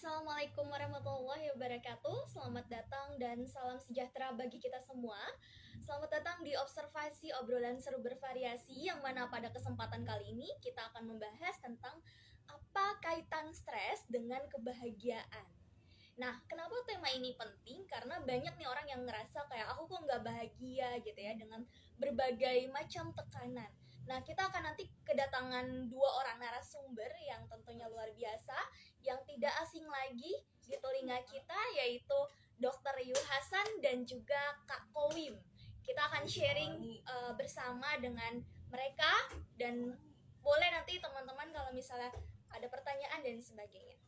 Assalamualaikum warahmatullahi wabarakatuh. Selamat datang dan salam sejahtera bagi kita semua. Selamat datang di observasi obrolan seru bervariasi yang mana pada kesempatan kali ini kita akan membahas tentang apa kaitan stres dengan kebahagiaan. Nah, kenapa tema ini penting? Karena banyak nih orang yang ngerasa kayak aku kok nggak bahagia gitu ya dengan berbagai macam tekanan. Nah, kita akan nanti kedatangan dua orang narasumber yang tentunya luar biasa, yang tidak asing lagi di telinga kita, yaitu Dr. Yu Hasan dan juga Kak Kowim. Kita akan sharing bersama dengan mereka dan boleh nanti teman-teman kalau misalnya ada pertanyaan dan sebagainya.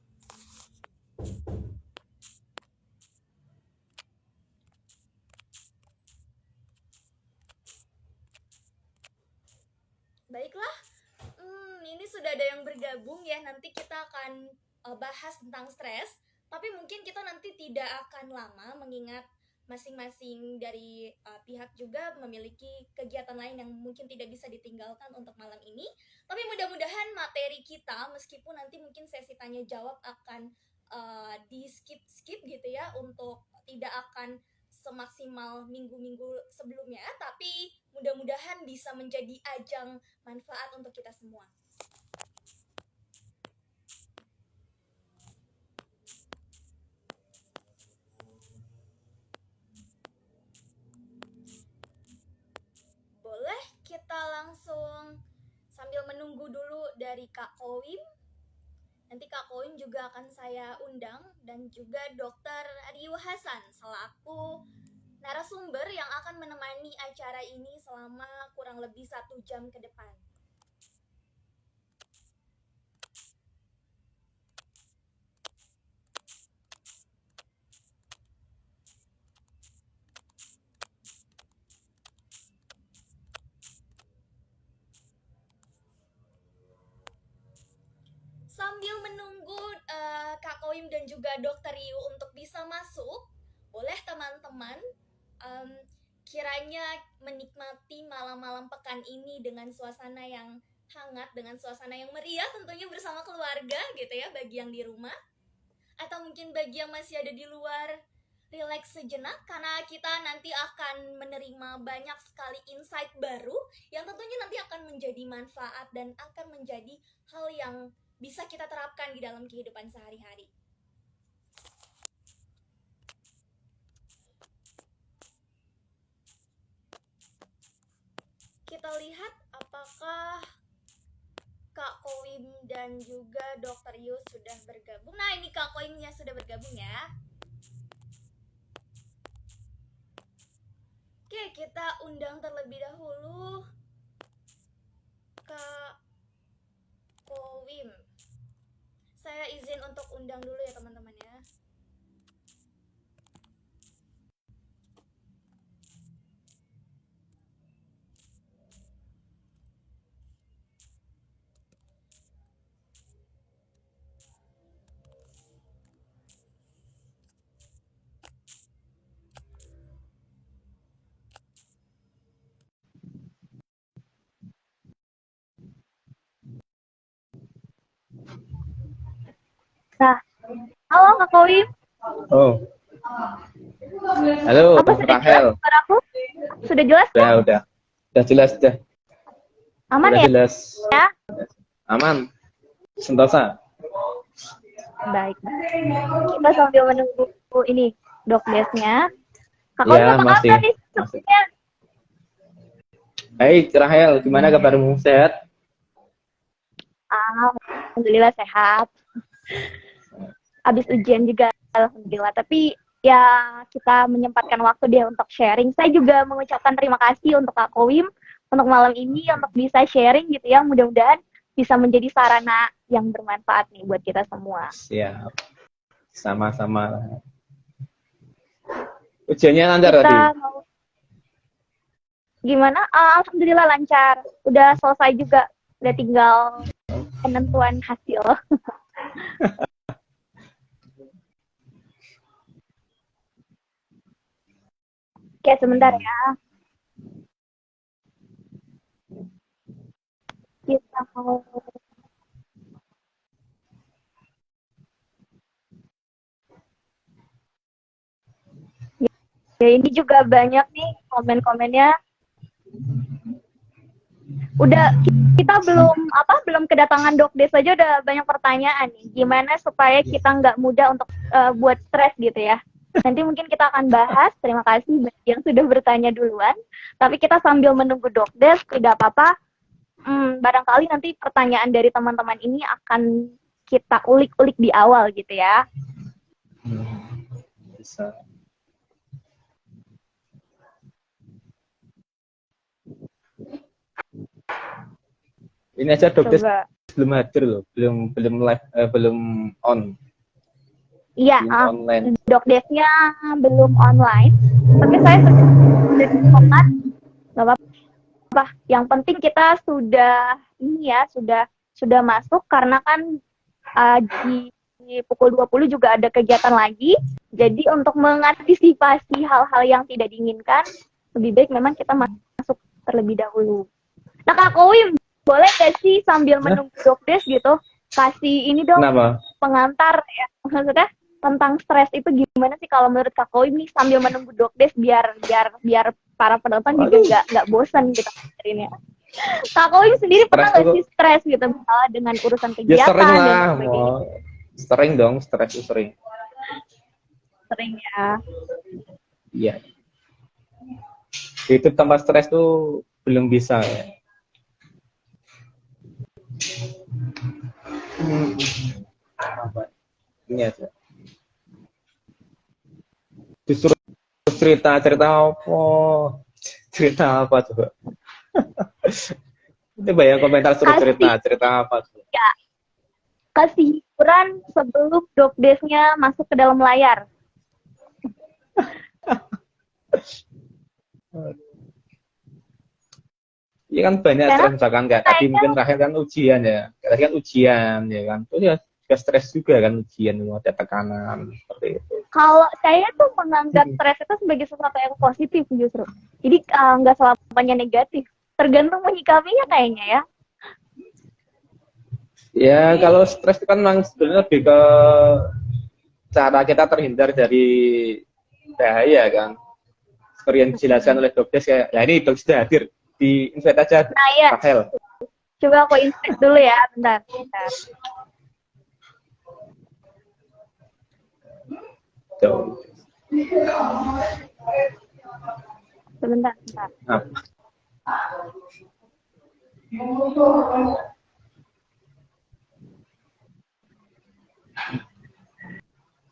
Baiklah, ini sudah ada yang bergabung ya. Nanti kita akan bahas tentang stres. Tapi mungkin kita nanti tidak akan lama mengingat masing-masing dari pihak juga memiliki kegiatan lain yang mungkin tidak bisa ditinggalkan untuk malam ini. Tapi mudah-mudahan materi kita, meskipun nanti mungkin sesi tanya jawab akan di skip gitu ya, untuk tidak akan semaksimal minggu-minggu sebelumnya, tapi mudah-mudahan bisa menjadi ajang manfaat untuk kita semua. Boleh kita langsung sambil menunggu dulu dari Kak Kowim. Nanti Kak Kowim juga akan saya undang dan juga Dr. Ryu Hasan selaku narasumber yang akan menemani acara ini selama kurang lebih 1 jam ke depan. Sambil menunggu Kak Koim dan juga Dokter Yu untuk bisa masuk, boleh teman-teman kiranya menikmati malam-malam pekan ini dengan suasana yang hangat, dengan suasana yang meriah tentunya bersama keluarga gitu ya, bagi yang di rumah. Atau mungkin bagi yang masih ada di luar, relax sejenak karena kita nanti akan menerima banyak sekali insight baru yang tentunya nanti akan menjadi manfaat dan akan menjadi hal yang bisa kita terapkan di dalam kehidupan sehari-hari. Kita lihat apakah Kak Koim dan juga Dokter Yu sudah bergabung. Nah, ini Kak Koimnya sudah bergabung ya. Oke, kita undang terlebih dahulu Kak Kowim. Saya izin untuk undang dulu ya teman-teman ya. Nah, halo Kak Kowim. Oh, halo Apa sudah jelas Rahel. suaraku? Sudah jelas kan? Udah jelas, udah Aman ya? jelas. Ya? Aman, sentosa. Baik. Kita sambil menunggu ini dokdesnya. Kak Kowim Ya, apa kabar nih masih. sebelumnya? Hai Rahel, gimana kabarmu? Sehat? Alhamdulillah sehat. Habis ujian juga alhamdulillah. Tapi ya kita menyempatkan waktu dia untuk sharing. Saya juga mengucapkan terima kasih untuk Kak Kowim untuk malam ini untuk bisa sharing gitu ya. Mudah-mudahan bisa menjadi sarana yang bermanfaat nih buat kita semua. Siap. Sama-sama. Ujiannya lancar Kita tadi? mau gimana? Alhamdulillah lancar. Udah selesai juga. Udah tinggal penentuan hasil. Oke, sebentar ya. Kita mau Ya, ini juga banyak nih komen-komennya. Udah kita belum kedatangan Dokdes aja udah banyak pertanyaan nih. Gimana supaya kita nggak mudah untuk buat stres gitu ya. Nanti mungkin kita akan bahas. Terima kasih bagi yang sudah bertanya duluan. Tapi kita sambil menunggu Dokdes, tidak apa-apa. Barangkali nanti pertanyaan dari teman-teman ini akan kita ulik-ulik di awal gitu ya. Bisa. Ini aja Dokdes Coba. belum hadir loh, belum live, belum on. Iya, Online. Dokdesnya belum online. Tapi saya sudah semangat. Gak apa-apa. Yang penting kita sudah sudah masuk karena kan di pukul 20 juga ada kegiatan lagi. Jadi untuk mengantisipasi hal-hal yang tidak diinginkan, lebih baik memang kita masuk terlebih dahulu. Nah, Kak Kowim, boleh gak sih sambil menunggu Dokdes gitu, kasih ini dong. Kenapa? Pengantar ya, maksudnya tentang stres itu gimana sih kalau menurut Kak Kowim nih sambil menunggu Dokdes biar para penonton juga nggak bosan gitu dengerinnya. Kak Kowim sendiri pernah nggak sih stres gitu misalnya dengan urusan kegiatan? Ya sering lah, dan sebagainya? Sering dong, stres itu sering. Sering ya. Iya. Itu tanpa stres tuh belum bisa ya. Ini aja. Disuruh cerita apa coba? Itu banyak komentar suruh cerita apa coba? Ya, kasih hiburan sebelum Dokdesnya masuk ke dalam layar. Iya kan banyak stres misalkan kayak tadi mungkin Rahel kan ujian ya. Tadi kan ujian ya kan. Terus ya juga stres juga kan ujian, ada tekanan seperti itu. Kalau saya tuh menganggap stres itu sebagai sesuatu yang positif justru. Jadi nggak selamanya negatif. Tergantung menyikapinya kayaknya ya. Ya kalau stres itu kan memang sebenarnya lebih ke cara kita terhindar dari bahaya kan. Seperti yang dijelaskan oleh Dokdes kayak, ya ini Dokdes sudah hadir. Di invite aja Rahel. Coba aku invite dulu ya, bentar. Sebentar.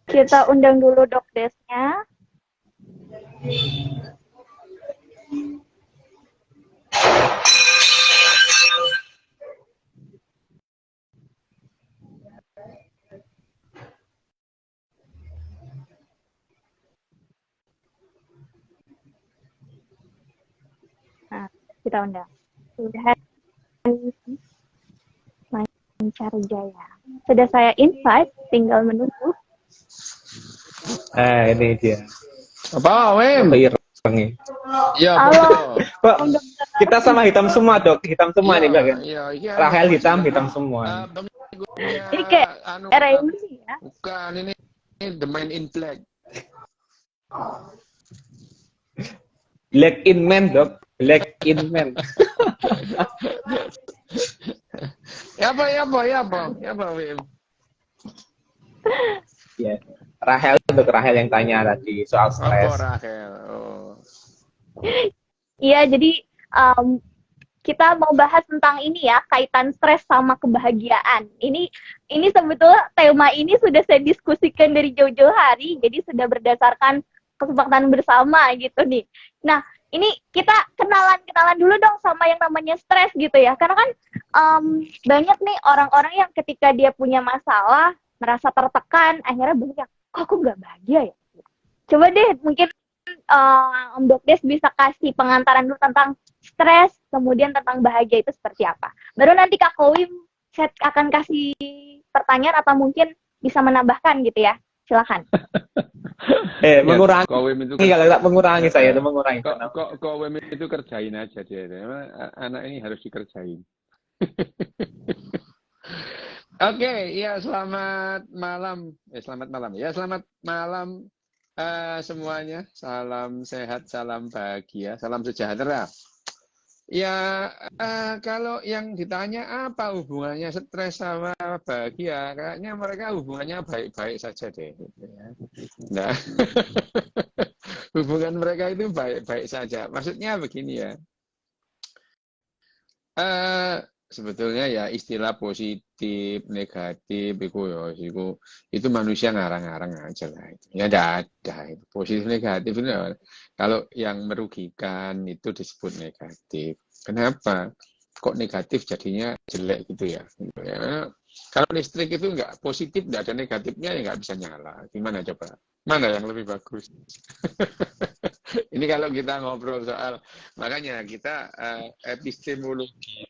Kita undang dulu Dokdesnya. Nah, kita undang. Sudah Lancar Jaya. Sudah saya invite, tinggal menunggu. Ini dia. Apa, Wim? Iya, Pak. Kita sama hitam semua, Dok. Hitam semua nih, Bang. Iya. Rahel hitam semua. Ini kayak RMC ya. Bukan, ini the main in black. Black in man, Dok. Black in man. Ya apa, Wim? Ya. Rahel yang tanya tadi soal stres. Rahel. Oh. Iya, jadi kita mau bahas tentang ini ya, kaitan stres sama kebahagiaan. Ini sebetulnya tema ini sudah saya diskusikan dari jauh-jauh hari, jadi sudah berdasarkan kesepakatan bersama gitu nih. Nah, ini kita kenalan dulu dong sama yang namanya stres gitu ya. Karena kan banyak nih orang-orang yang ketika dia punya masalah, merasa tertekan, akhirnya banyak, kok aku nggak bahagia ya? Coba deh, mungkin Om Dokdes bisa kasih pengantaran dulu tentang stres, kemudian tentang bahagia itu seperti apa. Baru nanti Kak Kowim akan kasih pertanyaan atau mungkin bisa menambahkan gitu ya. Silakan. Mengurangi. Kowim itu Kalau tak mengurangi saya itu mengurangi. Kowim itu kerjain aja dia. Anak ini harus dikerjain. Oke, ya selamat malam. Selamat malam. semuanya, salam sehat, salam bahagia, salam sejahtera. Ya, kalau yang ditanya apa hubungannya stres sama bahagia, kayaknya mereka hubungannya baik-baik saja deh. Gitu ya. Nah, hubungan mereka itu baik-baik saja. Maksudnya begini ya, eh sebetulnya ya istilah positif, negatif, itu manusia ngarang-ngarang aja lah. Ya tidak ada. Itu. Positif, negatif itu kalau yang merugikan itu disebut negatif. Kenapa? Kok negatif jadinya jelek gitu ya? Ya, kalau listrik itu nggak positif, nggak ada negatifnya ya nggak bisa nyala. Gimana coba? Mana yang lebih bagus? Ini kalau kita ngobrol soal, makanya kita epistemologi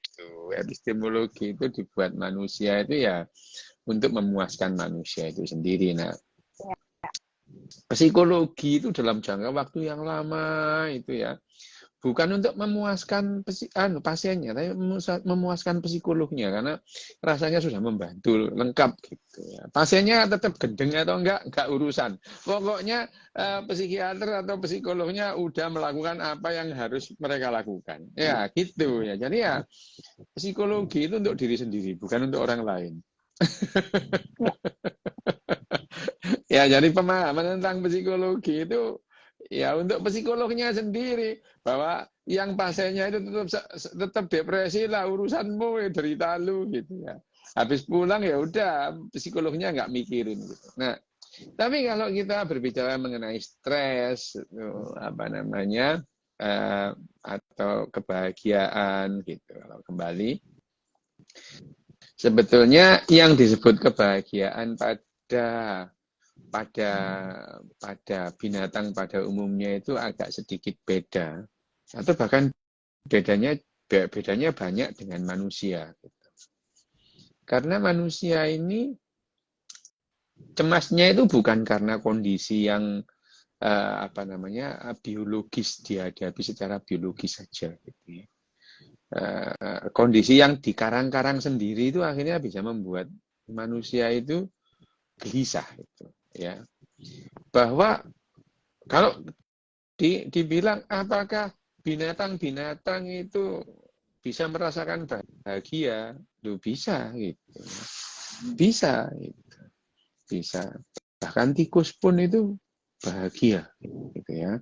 itu dibuat manusia itu ya untuk memuaskan manusia itu sendiri. Nah, psikologi itu dalam jangka waktu yang lama itu ya bukan untuk memuaskan pasiennya, tapi memuaskan psikolognya karena rasanya sudah membantu lengkap gitu ya. Pasiennya tetap gendeng atau enggak urusan. Pokoknya psikiater atau psikolognya udah melakukan apa yang harus mereka lakukan. Ya, gitu ya. Jadi ya psikologi itu untuk diri sendiri, bukan untuk orang lain. Ya, jadi pemahaman tentang psikologi itu ya untuk psikolognya sendiri bahwa yang pasiennya itu tetap depresi lah urusanmu ya derita lu gitu ya. Habis pulang ya udah psikolognya nggak mikirin gitu. Nah, tapi kalau kita berbicara mengenai stres apa namanya atau kebahagiaan gitu kalau kembali sebetulnya yang disebut kebahagiaan pada binatang pada umumnya itu agak sedikit beda atau bahkan bedanya banyak dengan manusia gitu. Karena manusia ini cemasnya itu bukan karena kondisi yang biologis dihadapi secara biologis saja gitu ya. Kondisi yang di karang-karang sendiri itu akhirnya bisa membuat manusia itu gelisah gitu ya, bahwa kalau dibilang apakah binatang-binatang itu bisa merasakan bahagia, bisa gitu, bisa gitu, bisa. Bahkan tikus pun itu bahagia gitu ya.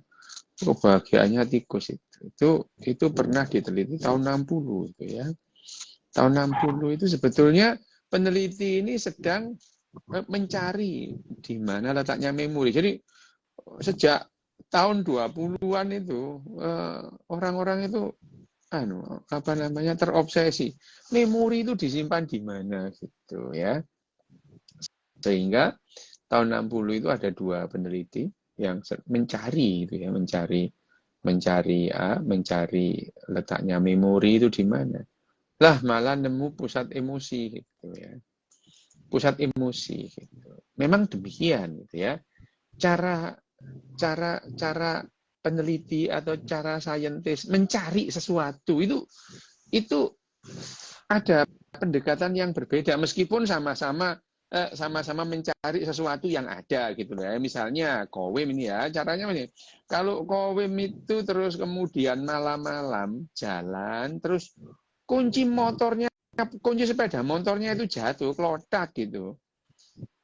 Kebahagiaannya tikus itu pernah diteliti tahun 60 gitu ya. Tahun 60 itu sebetulnya peneliti ini sedang mencari di mana letaknya memori. Jadi sejak tahun 20-an itu orang-orang itu terobsesi. Memori itu disimpan di mana gitu ya. Sehingga tahun 60 itu ada 2 peneliti yang mencari itu ya, mencari letaknya memori itu di mana. Lah malah nemu pusat emosi gitu ya. Pusat emosi gitu. Memang demikian gitu ya. Cara peneliti atau cara saintis mencari sesuatu itu ada pendekatan yang berbeda meskipun sama-sama mencari sesuatu yang ada gitu ya. Misalnya Kowim ini ya, caranya ini. Kalau Kowim itu terus kemudian malam-malam jalan terus kunci sepeda motornya itu jatuh, kelotak gitu.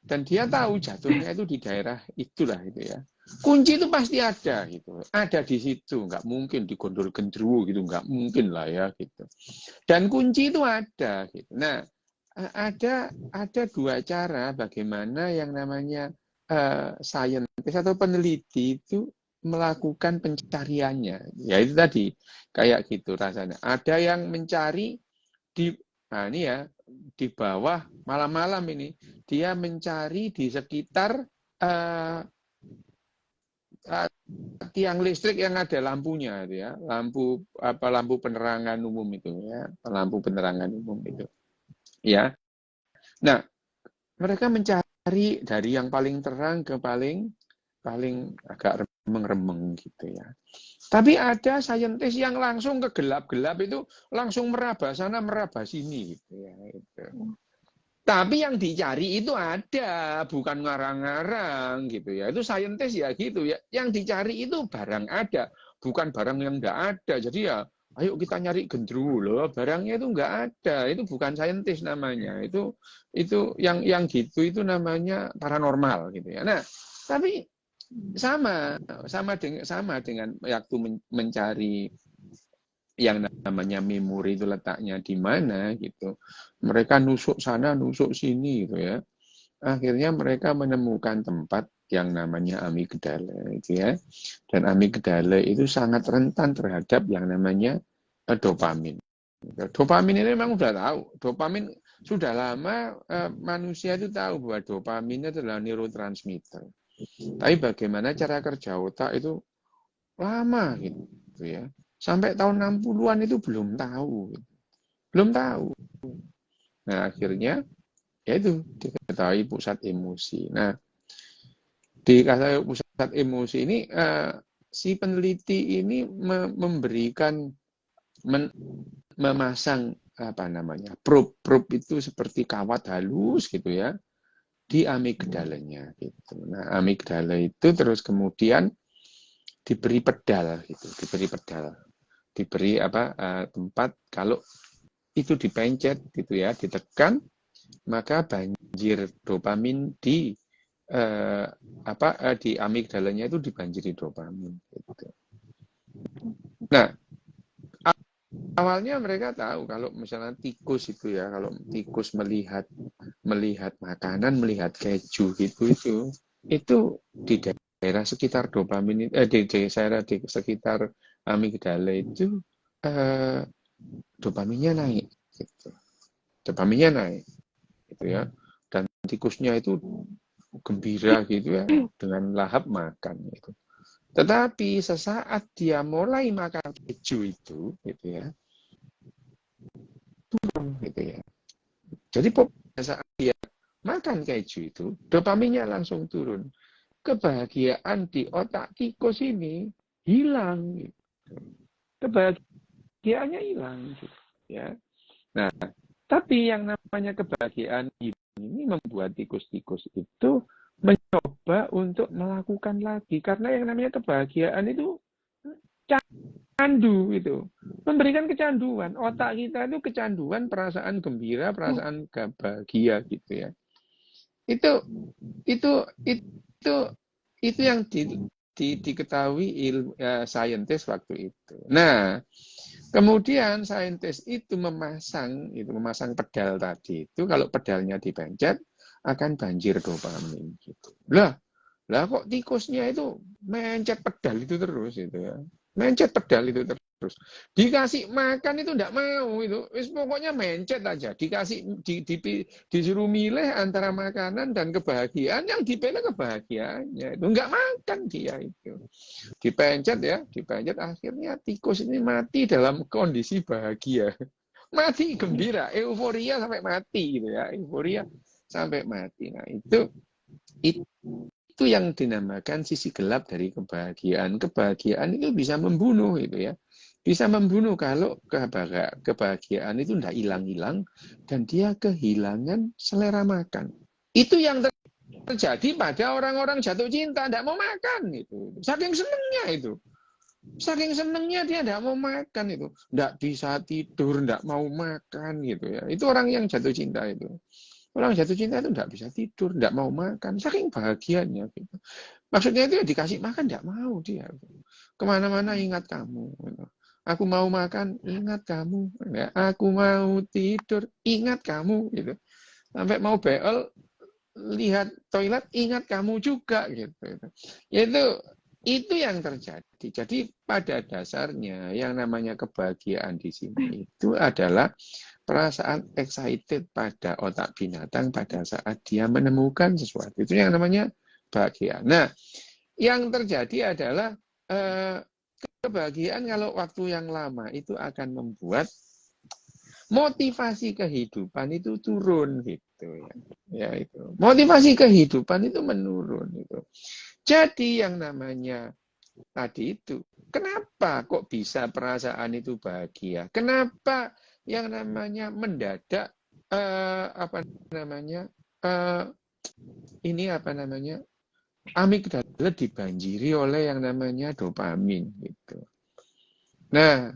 Dan dia tahu jatuhnya itu di daerah itulah itu ya. Kunci itu pasti ada gitu. Ada di situ, nggak mungkin digondol gendruwo gitu, nggak mungkin lah ya gitu. Dan kunci itu ada gitu. Nah, ada 2 cara bagaimana yang namanya saintis atau peneliti itu melakukan pencariannya. Ya itu tadi kayak gitu rasanya. Ada yang mencari di bawah malam-malam ini dia mencari di sekitar tiang listrik yang ada lampunya itu ya, lampu penerangan umum itu ya, lampu penerangan umum itu. Ya. Nah, mereka mencari dari yang paling terang ke paling agak remeng-remeng gitu ya. Tapi ada saintis yang langsung ke gelap-gelap itu langsung meraba sana meraba sini gitu ya. Gitu. Tapi yang dicari itu ada, bukan ngarang-ngarang gitu ya. Itu saintis ya gitu ya. Yang dicari itu barang ada, bukan barang yang enggak ada. Jadi ya, ayo kita nyari gendruwo loh. Barangnya itu enggak ada. Itu bukan saintis namanya. Itu yang gitu itu namanya paranormal gitu ya. Nah, tapi sama dengan waktu mencari yang namanya memori itu letaknya di mana gitu. Mereka nusuk sana, nusuk sini gitu ya. Akhirnya mereka menemukan tempat yang namanya amigdala gitu ya. Dan amigdala itu sangat rentan terhadap yang namanya dopamin. Dopamin ini memang sudah tahu. Dopamin sudah lama manusia itu tahu bahwa dopamin itu adalah neurotransmitter. Tapi bagaimana cara kerja otak itu lama gitu ya. Sampai tahun 60-an itu belum tahu. Belum tahu. Nah, akhirnya ya itu diketahui pusat emosi. Nah, diketahui pusat emosi ini si peneliti ini memberikan memasang apa namanya? probe itu seperti kawat halus gitu ya di amigdalanya gitu. Nah, amigdala itu terus kemudian diberi pedal gitu, diberi tempat kalau itu dipencet gitu ya, ditekan maka banjir dopamin di di amigdalanya itu dibanjiri dopamin gitu. Nah, awalnya mereka tahu kalau misalnya tikus itu ya, kalau tikus melihat makanan, melihat keju gitu itu di daerah sekitar dopamin di sekitar amigdala itu dopaminnya naik gitu. Dopaminnya naik gitu ya. Dan tikusnya itu gembira gitu ya dengan lahap makan gitu. Tetapi sesaat dia mulai makan keju itu gitu ya. Turun gitu ya. Jadi pada saat dia makan keju itu dopaminnya langsung turun. Kebahagiaan di otak tikus ini hilang gitu. Kebahagiaannya hilang gitu ya. Nah, tapi yang namanya kebahagiaan ini membuat tikus-tikus itu mencoba untuk melakukan lagi karena yang namanya kebahagiaan itu candu itu memberikan kecanduan. Otak kita itu kecanduan perasaan gembira, perasaan bahagia gitu ya. Itu yang diketahui saintis waktu itu. Nah, kemudian saintis itu memasang pedal tadi itu kalau pedalnya dipencet akan banjir dopamin gitu. Lah kok tikusnya itu mencet pedal itu terus itu ya. Mencet pedal itu terus. Dikasih makan itu enggak mau itu. Pokoknya mencet aja. Disuruh milih antara makanan dan kebahagiaan, yang dipilih kebahagiaannya. Itu enggak makan dia itu. Dipencet akhirnya tikus ini mati dalam kondisi bahagia. Mati gembira, euforia sampai mati gitu ya. Euforia sampai mati. Nah, itu yang dinamakan sisi gelap dari kebahagiaan. Kebahagiaan itu bisa membunuh gitu ya. Bisa membunuh kalau kebahagiaan itu tidak hilang-hilang dan dia kehilangan selera makan. Itu yang terjadi pada orang-orang jatuh cinta, tidak mau makan itu. Saking senengnya itu. Saking senengnya dia tidak mau makan itu. Tidak bisa tidur, tidak mau makan gitu ya. Itu orang yang jatuh cinta itu. Orang jatuh cinta itu tidak bisa tidur, tidak mau makan, saking bahagianya. Gitu. Maksudnya itu ya dikasih makan, tidak mau dia. Kemana-mana ingat kamu. Gitu. Aku mau makan, ingat kamu. Ya, aku mau tidur, ingat kamu. Gitu. Sampai mau beol, lihat toilet, ingat kamu juga. Gitu. Itu yang terjadi. Jadi pada dasarnya yang namanya kebahagiaan di sini itu adalah perasaan excited pada otak binatang pada saat dia menemukan sesuatu. Itu yang namanya bahagia. Nah, yang terjadi adalah kebahagiaan kalau waktu yang lama itu akan membuat motivasi kehidupan itu turun gitu ya. Ya itu. Motivasi kehidupan itu menurun itu. Jadi yang namanya tadi itu, kenapa kok bisa perasaan itu bahagia? Kenapa yang namanya mendadak apa namanya? Ini apa namanya? Amigdala dibanjiri oleh yang namanya dopamin gitu. Nah,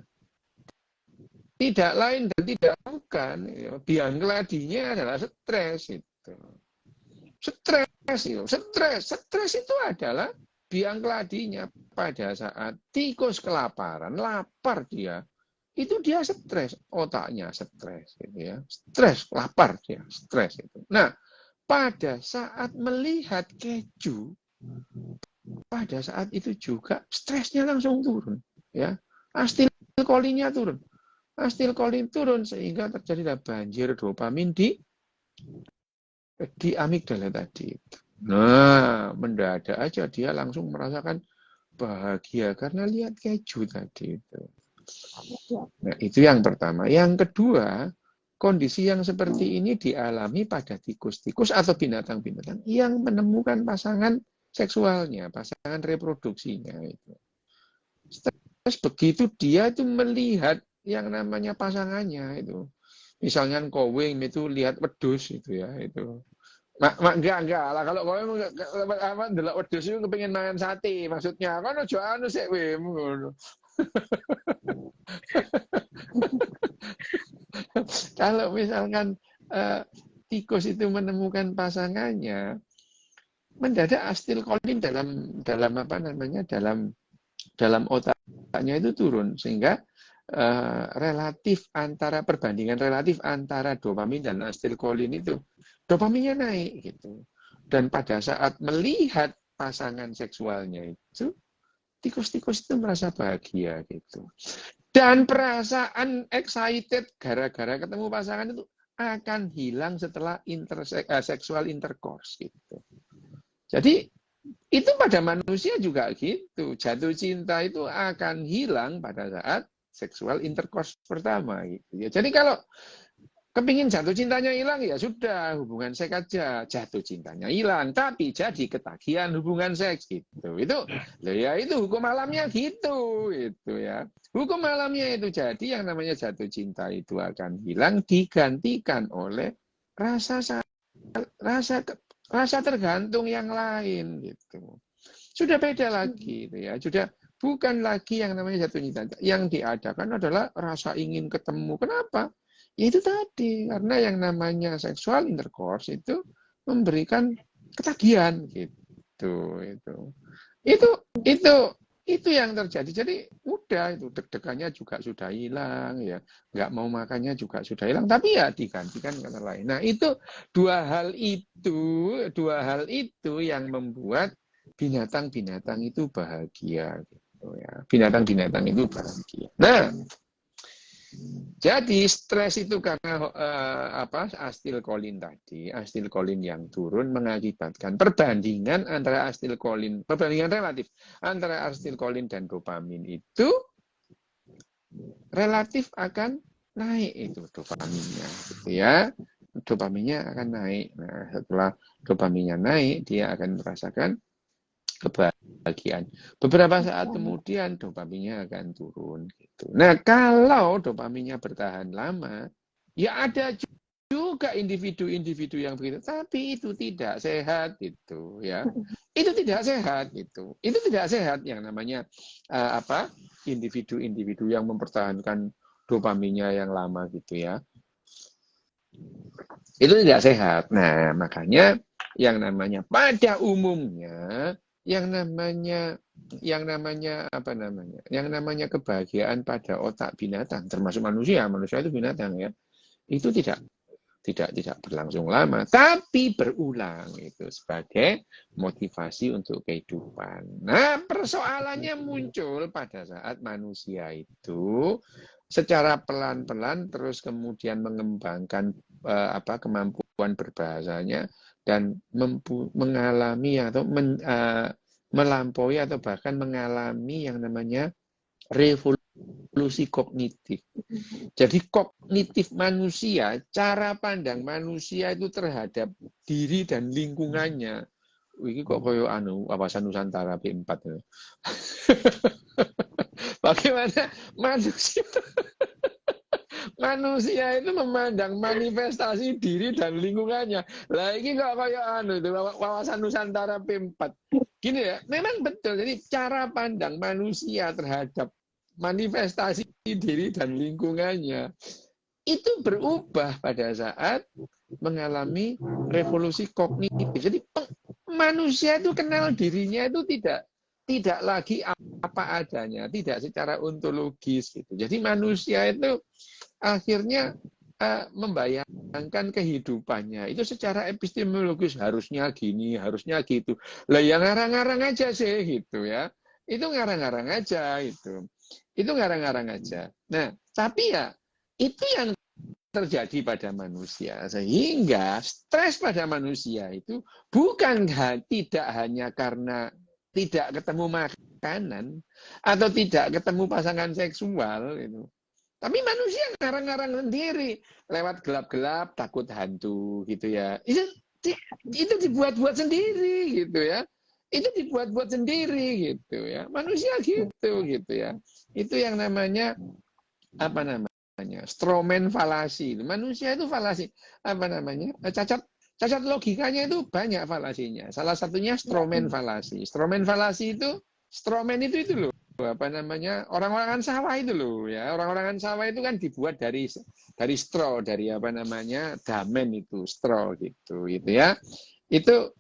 tidak lain dan tidak bukan, ya, biang keladinya adalah stres itu. Stres itu adalah biang keladinya pada saat tikus kelaparan, lapar dia, itu dia stres, otaknya stres, gitu ya, stres, lapar dia, stres itu. Nah, pada saat melihat keju, pada saat itu juga stresnya langsung turun, ya, asilkolinnya turun. Asilkolin turun sehingga terjadilah banjir dopamin di amigdala tadi. Nah, mendadak aja dia langsung merasakan bahagia karena lihat keju tadi itu. Nah, itu yang pertama. Yang kedua, kondisi yang seperti ini dialami pada tikus-tikus atau binatang-binatang yang menemukan pasangan seksualnya, pasangan reproduksinya itu. Terus begitu dia itu melihat yang namanya pasangannya itu. Misalnya kowing itu lihat wedus itu ya, itu. Enggak lah, kalau kowe apa ndelok wedhus itu kepengin mangan sate maksudnya. Kan aja anu sik we ngono. Kalau misalkan tikus itu menemukan pasangannya, mendadak asilkolin dalam apa namanya? dalam otaknya itu turun sehingga perbandingan relatif antara dopamin dan asilkolin itu dopaminnya naik gitu. Dan pada saat melihat pasangan seksualnya itu, tikus-tikus itu merasa bahagia gitu. Dan perasaan excited gara-gara ketemu pasangan itu akan hilang setelah sexual intercourse gitu. Jadi itu pada manusia juga gitu. Jatuh cinta itu akan hilang pada saat sexual intercourse pertama gitu ya. Jadi kalau kepingin jatuh cintanya hilang ya sudah hubungan seks aja, jatuh cintanya hilang tapi jadi ketagihan hubungan seks gitu. Itu ya itu hukum alamnya gitu ya. Hukum alamnya itu jadi yang namanya jatuh cinta itu akan hilang digantikan oleh rasa tergantung yang lain gitu. Sudah beda lagi gitu ya. Sudah bukan lagi yang namanya jatuh cinta. Yang diadakan adalah rasa ingin ketemu. Kenapa? Ya itu tadi, karena yang namanya seksual intercourse itu memberikan ketagihan gitu. Itu yang terjadi. Jadi udah itu deg-degannya juga sudah hilang ya, nggak mau makannya juga sudah hilang. Tapi ya digantikan kata lain. Nah itu dua hal itu yang membuat binatang-binatang itu bahagia gitu ya. Binatang-binatang itu bahagia. Nah, jadi stres itu karena asilkolin tadi, asilkolin yang turun mengakibatkan perbandingan relatif antara asilkolin dan dopamin itu relatif akan naik itu dopaminnya, gitu ya. Dopaminnya akan naik. Nah, setelah dopaminnya naik, dia akan merasakan kebahagiaan. Beberapa saat kemudian dopaminnya akan turun gitu. Nah, kalau dopaminnya bertahan lama, ya ada juga individu-individu yang begitu, tapi itu tidak sehat gitu ya. Itu tidak sehat gitu. Itu tidak sehat yang namanya individu-individu yang mempertahankan dopaminnya yang lama gitu ya. Itu tidak sehat. Nah, makanya yang namanya pada umumnya yang namanya kebahagiaan pada otak binatang termasuk manusia itu binatang ya, itu tidak berlangsung lama tapi berulang itu sebagai motivasi untuk kehidupan. Nah, persoalannya muncul pada saat manusia itu secara pelan-pelan terus kemudian mengembangkan kemampuan berbahasanya dan mengalami atau melampaui atau bahkan mengalami yang namanya revolusi kognitif. Jadi kognitif manusia, cara pandang manusia itu terhadap diri dan lingkungannya. Ini kok koyo wawasan Nusantara B4. Manusia itu memandang manifestasi diri dan lingkungannya. Lah ini kok kayak itu wawasan Nusantara P4. Gini ya, memang betul. Jadi cara pandang manusia terhadap manifestasi diri dan lingkungannya itu berubah pada saat mengalami revolusi kognitif. Jadi manusia itu kenal dirinya itu tidak lagi apa adanya, tidak secara ontologis gitu. Jadi manusia itu akhirnya membayangkan kehidupannya itu secara epistemologis harusnya gini, harusnya gitu. Lah yang ngarang-ngarang aja sih gitu ya. Itu ngarang-ngarang aja itu. Itu ngarang-ngarang aja. Nah, tapi ya itu yang terjadi pada manusia. Sehingga stres pada manusia itu bukan tidak hanya karena tidak ketemu makanan atau tidak ketemu pasangan seksual itu. Tapi manusia ngarang-ngarang sendiri lewat gelap-gelap takut hantu gitu ya. Itu dibuat-buat sendiri gitu ya. Itu dibuat-buat sendiri gitu ya. Manusia gitu ya. Itu yang namanya apa namanya? Stroman falasi. Manusia itu falasi. Apa namanya? Cacat logikanya itu banyak falasinya. Salah satunya stroman falasi. Stroman falasi itu stroman itu loh. Apa namanya, orang-orangan sawah itu loh ya, orang-orangan sawah itu kan dibuat dari straw, dari apa namanya damen itu straw gitu ya. Itu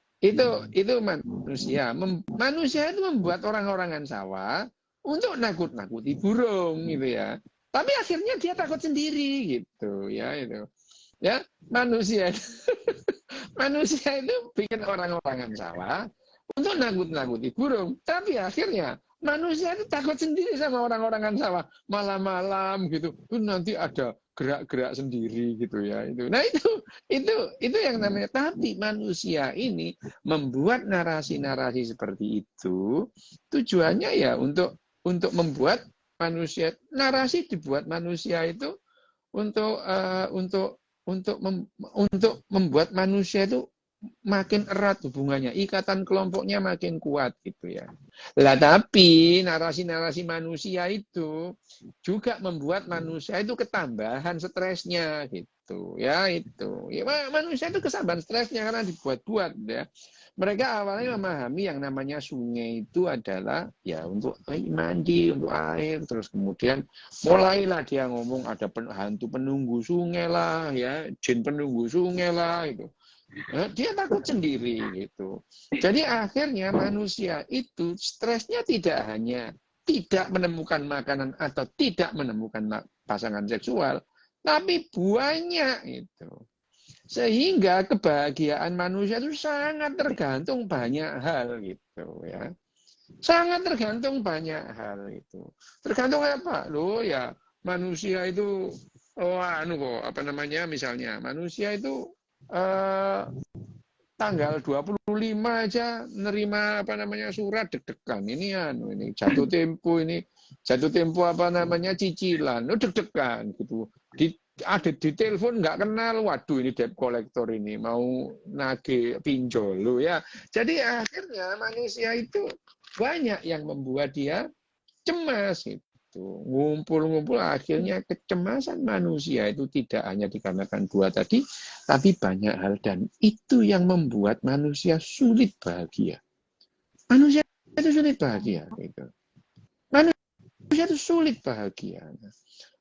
manusia itu membuat orang-orangan sawah untuk nakut-nakuti burung gitu ya. Tapi akhirnya dia takut sendiri gitu ya itu. Ya, manusia itu bikin orang-orangan sawah untuk nakut-nakuti burung, tapi akhirnya manusia itu takut sendiri sama orang-orangan sawah. Malam-malam gitu, nanti ada gerak-gerak sendiri gitu ya. Nah itu yang namanya. Tapi manusia ini membuat narasi-narasi seperti itu, tujuannya ya untuk membuat manusia, narasi dibuat manusia itu untuk membuat manusia itu makin erat hubungannya, ikatan kelompoknya makin kuat gitu ya. Lah tapi narasi-narasi manusia itu juga membuat manusia itu ketambahan stresnya gitu ya itu. Ya, manusia itu ketambahan stresnya karena dibuat-buat ya. Mereka awalnya memahami yang namanya sungai itu adalah ya untuk mandi, untuk air, terus kemudian mulailah dia ngomong ada hantu penunggu sungai lah ya, jin penunggu sungai lah itu. Dia takut sendiri gitu. Jadi akhirnya manusia itu stresnya tidak hanya tidak menemukan makanan atau tidak menemukan pasangan seksual, tapi banyak itu. Sehingga kebahagiaan manusia itu sangat tergantung banyak hal gitu ya. Sangat tergantung banyak hal itu. Tergantung apa? Loh ya, manusia itu apa namanya misalnya, manusia itu tanggal 25 aja nerima apa namanya surat deg-degan ini jatuh tempo apa namanya cicilan deg-degan gitu ada di telepon nggak kenal, waduh ini debt collector ini mau nagih pinjol lo ya. Jadi akhirnya manusia itu banyak yang membuat dia cemas gitu. Ngumpul-ngumpul akhirnya kecemasan manusia itu tidak hanya dikarenakan dua tadi, tapi banyak hal dan itu yang membuat manusia sulit bahagia. Manusia itu sulit bahagia gitu. Manusia itu sulit bahagia.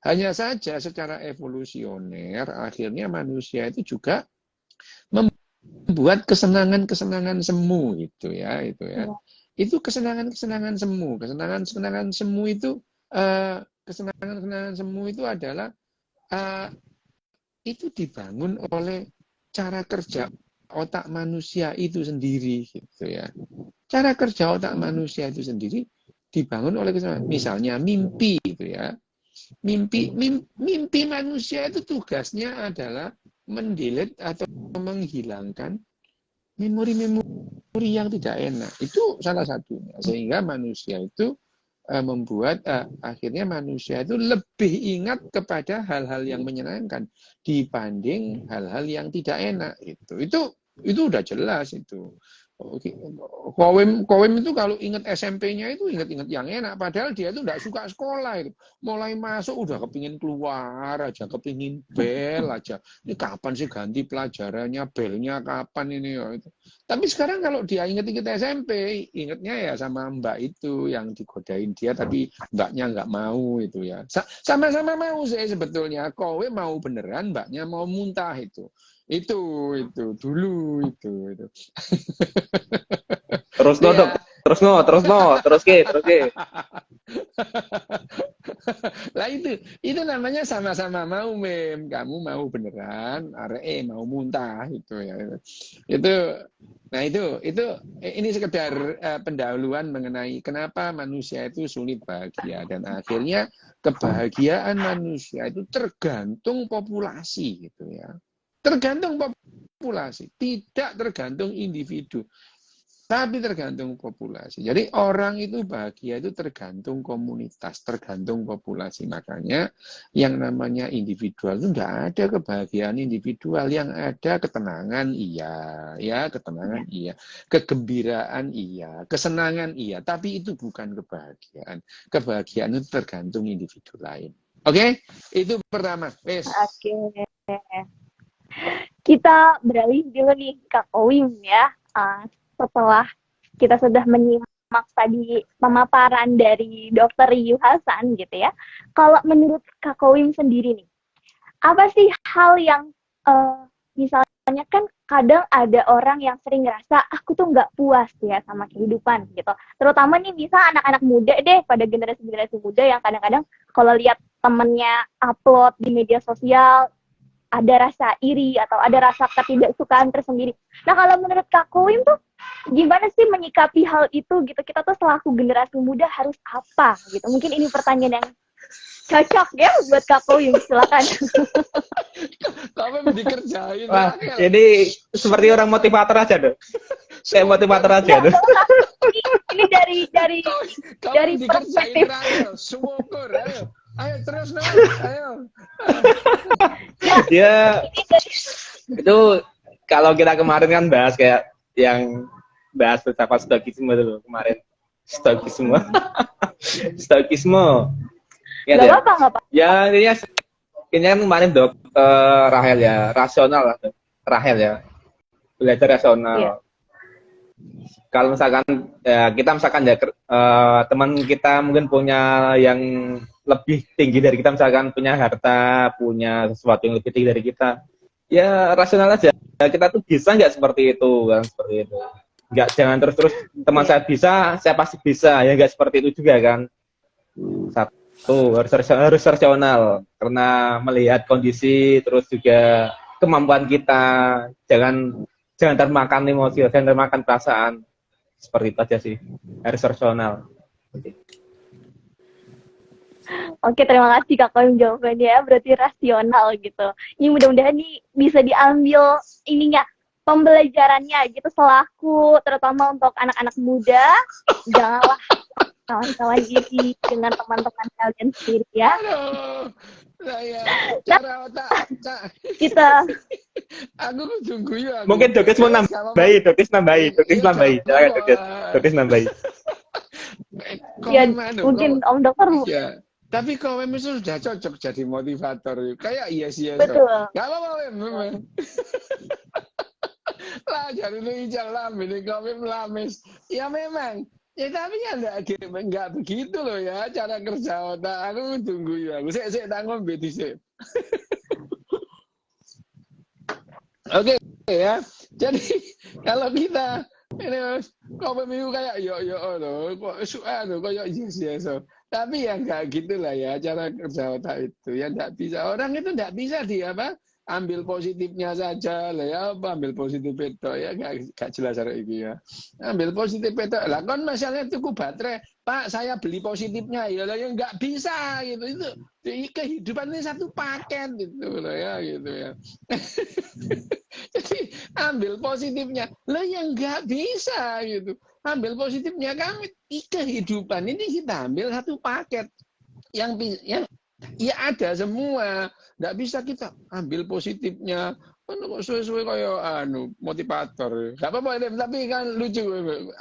Hanya saja secara evolusioner akhirnya manusia itu juga membuat kesenangan-kesenangan semu itu ya. Itu kesenangan-kesenangan semu itu kesenangan semu itu adalah itu dibangun oleh cara kerja otak manusia itu sendiri gitu ya. Cara kerja otak manusia itu sendiri dibangun oleh kesenangan. Misalnya mimpi itu ya. Mimpi manusia itu tugasnya adalah mendelete atau menghilangkan memori-memori yang tidak enak. Itu salah satunya. Sehingga manusia itu membuat akhirnya manusia itu lebih ingat kepada hal-hal yang menyenangkan dibanding hal-hal yang tidak enak. Itu udah jelas itu. Oke, Kowem itu kalau ingat SMP-nya itu ingat-ingat yang enak, padahal dia itu nggak suka sekolah itu. Mulai masuk udah kepingin keluar aja, kepingin bel aja. Ini kapan sih ganti pelajarannya, belnya kapan ini ya itu. Tapi sekarang kalau dia ingat-ingat SMP, ingatnya ya sama mbak itu yang digodain dia, tapi mbaknya nggak mau itu ya. Sama-sama mau sih sebetulnya. Kowe mau beneran, mbaknya mau muntah itu. Itu dulu itu. Terus no, Ya. Dok. Terus ke. Lah itu namanya sama-sama mau, Mem. Kamu mau beneran, arek mau muntah itu ya. Itu ini sekedar pendahuluan mengenai kenapa manusia itu sulit bahagia dan akhirnya kebahagiaan manusia itu tergantung populasi gitu ya. Tergantung populasi, tidak tergantung individu, tapi tergantung populasi. Jadi orang itu bahagia itu tergantung komunitas, tergantung populasi. Makanya yang namanya individual itu tidak ada kebahagiaan individual, yang ada ketenangan iya, ketenangan iya, kegembiraan iya, kesenangan iya, tapi itu bukan kebahagiaan. Kebahagiaan itu tergantung individu lain. Oke? Itu pertama. Wes. Oke. Kita beralih dulu nih Kak Owim ya. Setelah kita sudah menyimak tadi pemaparan dari Dr. Riyu Hasan gitu ya. Kalau menurut Kak Owim sendiri nih, apa sih hal yang misalnya kan kadang ada orang yang sering ngerasa aku tuh nggak puas ya sama kehidupan gitu. Terutama nih misal anak-anak muda deh, pada generasi-generasi muda yang kadang-kadang kalau lihat temennya upload di media sosial ada rasa iri atau ada rasa ketidaksukaan tersendiri. Nah, kalau menurut Kak Kowim tuh gimana sih menyikapi hal itu gitu? Kita tuh selaku generasi muda harus apa gitu? Mungkin ini pertanyaan yang cocok ya buat Kak Kowim, silakan. Kamu dikerjain. Wah, ini seperti orang motivator aja, Dok. Kayak motivator aja, Dok. Ini dari perspektif. Syukur, ayo terus dong, ayo. Ya, itu kalau kita kemarin kan bahas kayak yang bahas filsafat stoikisme dulu kemarin. Stoikisme. Ya, Gak apa-apa. Ya, ini kan kemarin Dok, Rahel ya, rasional lah. Rahel ya. Belajar rasional. Iya. Kalau misalkan ya kita misalkan ya teman kita mungkin punya yang lebih tinggi dari kita, misalkan punya harta, punya sesuatu yang lebih tinggi dari kita, ya rasional aja. Kita tuh bisa nggak seperti itu kan, seperti itu. Nggak, jangan terus teman saya bisa, saya pasti bisa, ya nggak seperti itu juga kan. Satu harus rasional karena melihat kondisi, terus juga kemampuan kita, jangan termakan emosi, jangan termakan perasaan. Seperti itu aja sih, harus rasional. Oke, terima kasih Kak Koim jawabannya ya, berarti rasional gitu. Ini mudah-mudahan nih bisa diambil ininya, pembelajarannya gitu selaku terutama untuk anak-anak muda, janganlah kawan-kawan iri dengan teman-teman kalian sendiri ya. Aduh, saya cara otak. Kita Aku tunggu ya. Mungkin Dokes mau nambahi. Silakan Dokes nambahi. ya, mungkin Om Dokter ya. Tapi kau memang sudah cocok jadi motivator. Kayak iya sih. betul. Gak apa-apa memang. Lah jadi lu ijal lamis, kau lamis. Ya memang. Ya tapi kan enggak begitu loh ya cara kerja otak. Aku tunggu ya. Aku saya tanggung betis. Oke ya. Jadi kalau kita ini kau pemilu kayak yo loh, kok soal kayak yes. Tapi yang enggak gitulah ya cara kerja otak itu. Ya enggak bisa. Orang itu enggak bisa ambil positifnya saja lah ya, ambil positif itu ya gak jelas hari ini ya. Ambil positif itu lah kan misalnya tuku baterai, Pak saya beli positifnya ya nggak bisa gitu itu. Kehidupan ini satu paket gitu loh ya gitu ya. Jadi ambil positifnya lah yang nggak bisa gitu. Ambil positifnya kami kehidupan ini kita ambil satu paket yang ya ada semua. Nggak bisa kita ambil positifnya, Ono kok suwe-suwe kaya motivator. Gak apa-apa, tapi kan lucu,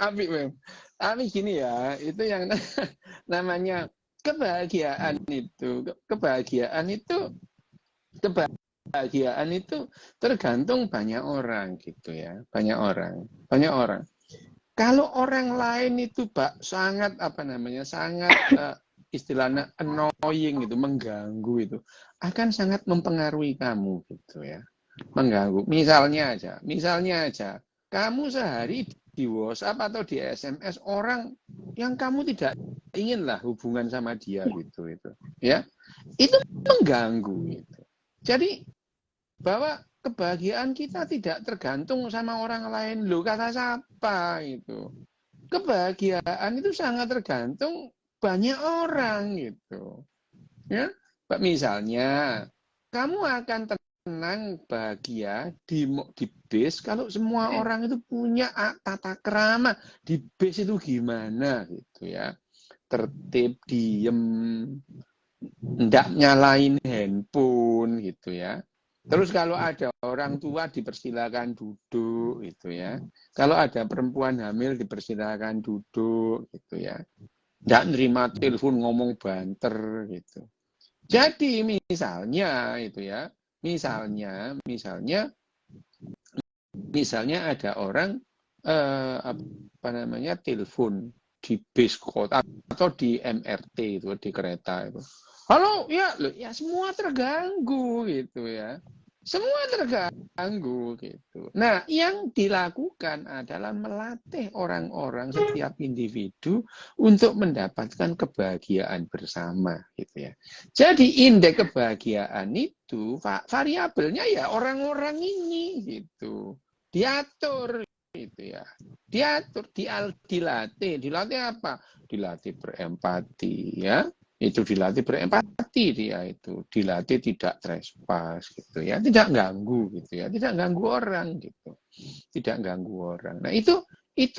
apik, Mem. Tapi gini ya, itu yang namanya kebahagiaan itu. Kebahagiaan itu tergantung banyak orang gitu ya, banyak orang. Kalau orang lain itu sangat sangat istilahnya annoying itu, mengganggu itu, akan sangat mempengaruhi kamu gitu ya, mengganggu. Misalnya aja, kamu sehari di WhatsApp atau di SMS orang yang kamu tidak inginlah hubungan sama dia gitu itu, ya, itu mengganggu gitu. Jadi bahwa kebahagiaan kita tidak tergantung sama orang lain. Loh, kata siapa itu? Kebahagiaan itu sangat tergantung banyak orang gitu. Ya, misalnya kamu akan tenang, bahagia di bis kalau semua orang itu punya tata krama. Di bis itu gimana gitu ya? Tertib, diem, ndak nyalain handphone gitu ya. Terus kalau ada orang tua dipersilakan duduk gitu ya. Kalau ada perempuan hamil dipersilakan duduk gitu ya. Nggak nerima telepon ngomong banter gitu. Jadi misalnya itu ya, misalnya ada orang telepon di bis kota atau di MRT itu, di kereta itu. Halo, ya semua terganggu gitu ya. Semua terganggu gitu. Nah, yang dilakukan adalah melatih orang-orang, setiap individu untuk mendapatkan kebahagiaan bersama gitu ya. Jadi indeks kebahagiaan itu variabelnya ya orang-orang ini gitu. Diatur gitu ya. Dilatih apa? Dilatih berempati ya. Itu dilatih berempati, dia itu dilatih tidak trespass gitu ya, tidak ganggu gitu ya, tidak ganggu orang gitu, tidak ganggu orang. Nah itu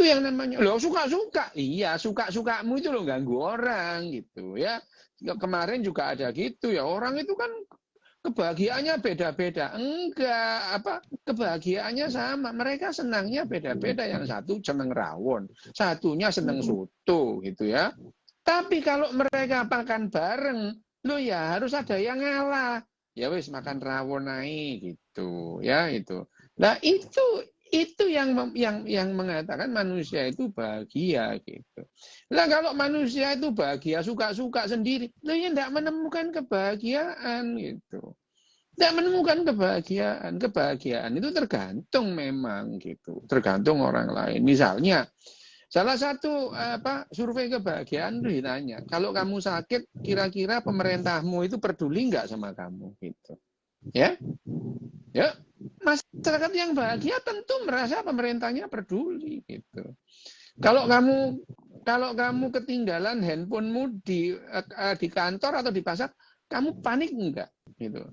yang namanya lo suka-suka, iya suka-sukamu itu lo ganggu orang gitu ya. Kemarin juga ada gitu ya, orang itu kan kebahagiaannya beda-beda. Enggak, kebahagiaannya sama. Mereka senangnya beda-beda. Yang satu seneng rawon, satunya seneng soto gitu ya. Tapi kalau mereka makan bareng, lo ya harus ada yang ngalah. Ya wis makan rawon naik gitu, ya itu. Nah itu yang mengatakan manusia itu bahagia gitu. Nah kalau manusia itu bahagia suka-suka sendiri, lo ya tidak menemukan kebahagiaan gitu. Tidak menemukan kebahagiaan. Kebahagiaan itu tergantung memang gitu, tergantung orang lain. Misalnya salah satu survei kebahagiaan itu ditanya, kalau kamu sakit, kira-kira pemerintahmu itu peduli nggak sama kamu gitu, ya? Ya, masyarakat yang bahagia tentu merasa pemerintahnya peduli gitu. Kalau kamu ketinggalan handphonemu di kantor atau di pasar, kamu panik enggak gitu?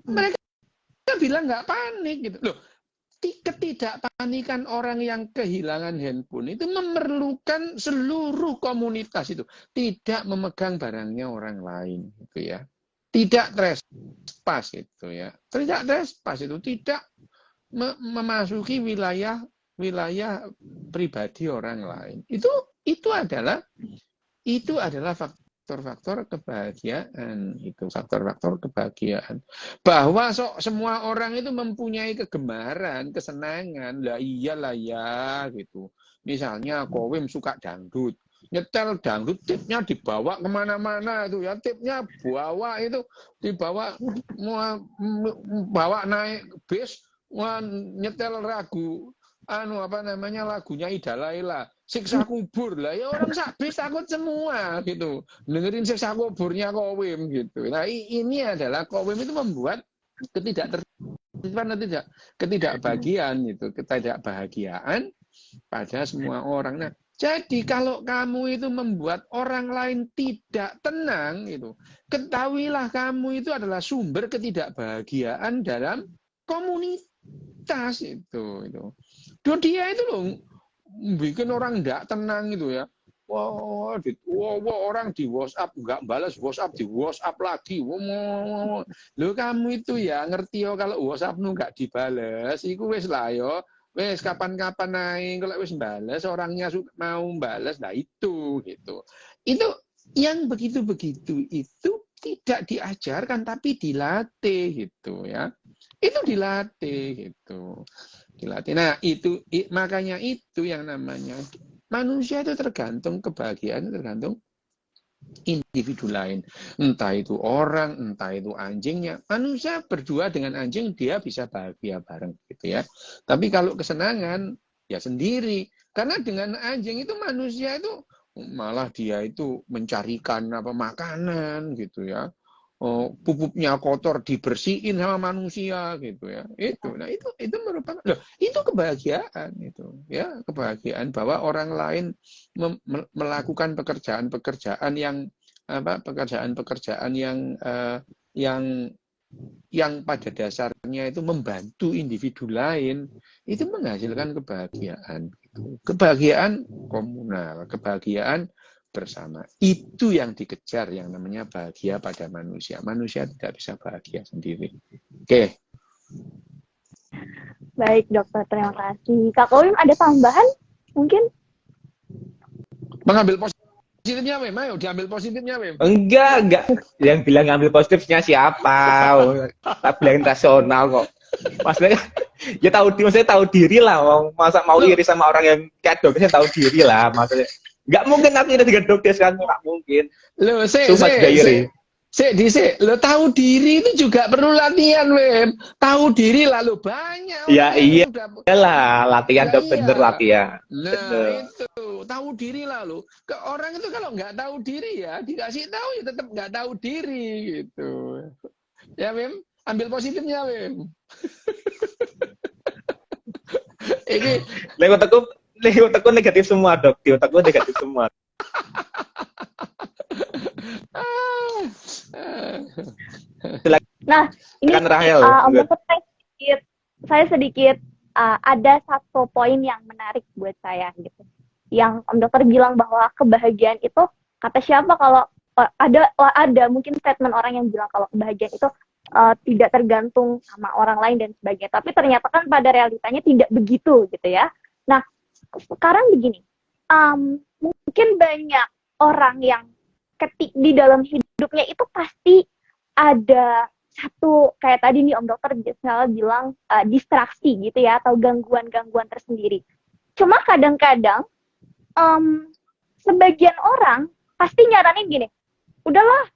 Mereka bilang nggak panik gitu. Loh, ketidakpanikan orang yang kehilangan handphone itu memerlukan seluruh komunitas itu tidak memegang barangnya orang lain gitu ya, tidak trespass itu ya, tidak memasuki wilayah pribadi orang lain. Itu adalah faktor-faktor kebahagiaan, itu faktor-faktor kebahagiaan. Bahwa semua orang itu mempunyai kegemaran, kesenangan, lah iyalah ya gitu. Misalnya Kowim suka dangdut, nyetel dangdut, tipnya dibawa kemana-mana itu ya, tipnya dibawa naik bis, nyetel lagunya Ida Laila, siksa kubur lah ya, orang habis takut semua gitu dengerin siksa kuburnya Kowim gitu. Nah ini adalah Kowim itu membuat ketidakbahagiaan itu, ketidakbahagiaan pada semua orang. Nah jadi kalau kamu itu membuat orang lain tidak tenang itu, ketahuilah kamu itu adalah sumber ketidakbahagiaan dalam komunitas itu. Dia itu loh bikin orang tidak tenang itu ya. Wah, orang di WhatsApp nggak balas WhatsApp, di WhatsApp lagi. Wah. Loh kamu itu ya ngerti yo kalau WhatsApp nu nggak dibales, iku wis lah yo. Wes kapan-kapan naik kalau wis bales orangnya mau bales, nah itu gitu. Itu yang begitu-begitu itu tidak diajarkan tapi dilatih gitu ya. Itu dilatih gitu. Dilatih. Nah, makanya itu yang namanya manusia itu tergantung kebahagiaan tergantung individu lain. Entah itu orang, entah itu anjingnya. Manusia berdua dengan anjing dia bisa bahagia bareng gitu ya. Tapi kalau kesenangan ya sendiri. Karena dengan anjing itu manusia itu malah dia itu mencarikan apa makanan gitu ya. Oh, pupuknya kotor dibersihin sama manusia gitu ya. Nah itu merupakan loh, itu kebahagiaan itu ya, kebahagiaan bahwa orang lain melakukan pekerjaan-pekerjaan yang apa pekerjaan-pekerjaan yang pada dasarnya itu membantu individu lain itu menghasilkan kebahagiaan gitu. Kebahagiaan komunal, kebahagiaan bersama. Itu yang dikejar yang namanya bahagia pada manusia. Manusia tidak bisa bahagia sendiri. Oke. Baik, dokter. Terima kasih. Kak Koim ada tambahan? Mungkin? Mengambil positifnya, Wem. Ayo, diambil positifnya, Wem. Enggak. Yang bilang ngambil positifnya siapa? Tak bilang rasional kok. Maksudnya, ya maksudnya tahu diri lah. Masa mau iri sama orang yang kayak dokternya tahu diri lah. Maksudnya, nggak mungkin aku iri dengan dokter kan, nggak mungkin. Lo, lo tahu diri itu juga perlu latihan, Wem. Tahu diri lalu banyak. Ya iyalah, latihan dok, bener latihan. Nah, bener. itu tahu diri lalu. Orang itu kalau nggak tahu diri ya dikasih tahu ya tetap nggak tahu diri gitu. Ya, Wem, ambil positifnya, Wem. Ini otakku negatif semua, Dok. Di otakku negatif semua. Nah, ini kan Rahel. Saya sedikit ada satu poin yang menarik buat saya gitu. Yang Om Dokter bilang bahwa kebahagiaan itu kata siapa kalau ada mungkin statement orang yang bilang kalau kebahagiaan itu tidak tergantung sama orang lain dan sebagainya. Tapi ternyata kan pada realitanya tidak begitu gitu ya. Nah, sekarang begini, mungkin banyak orang yang di dalam hidupnya itu pasti ada satu kayak tadi nih Om Dokter misalnya bilang distraksi gitu ya atau gangguan-gangguan tersendiri. Cuma kadang-kadang sebagian orang pasti nyaranin gini, udahlah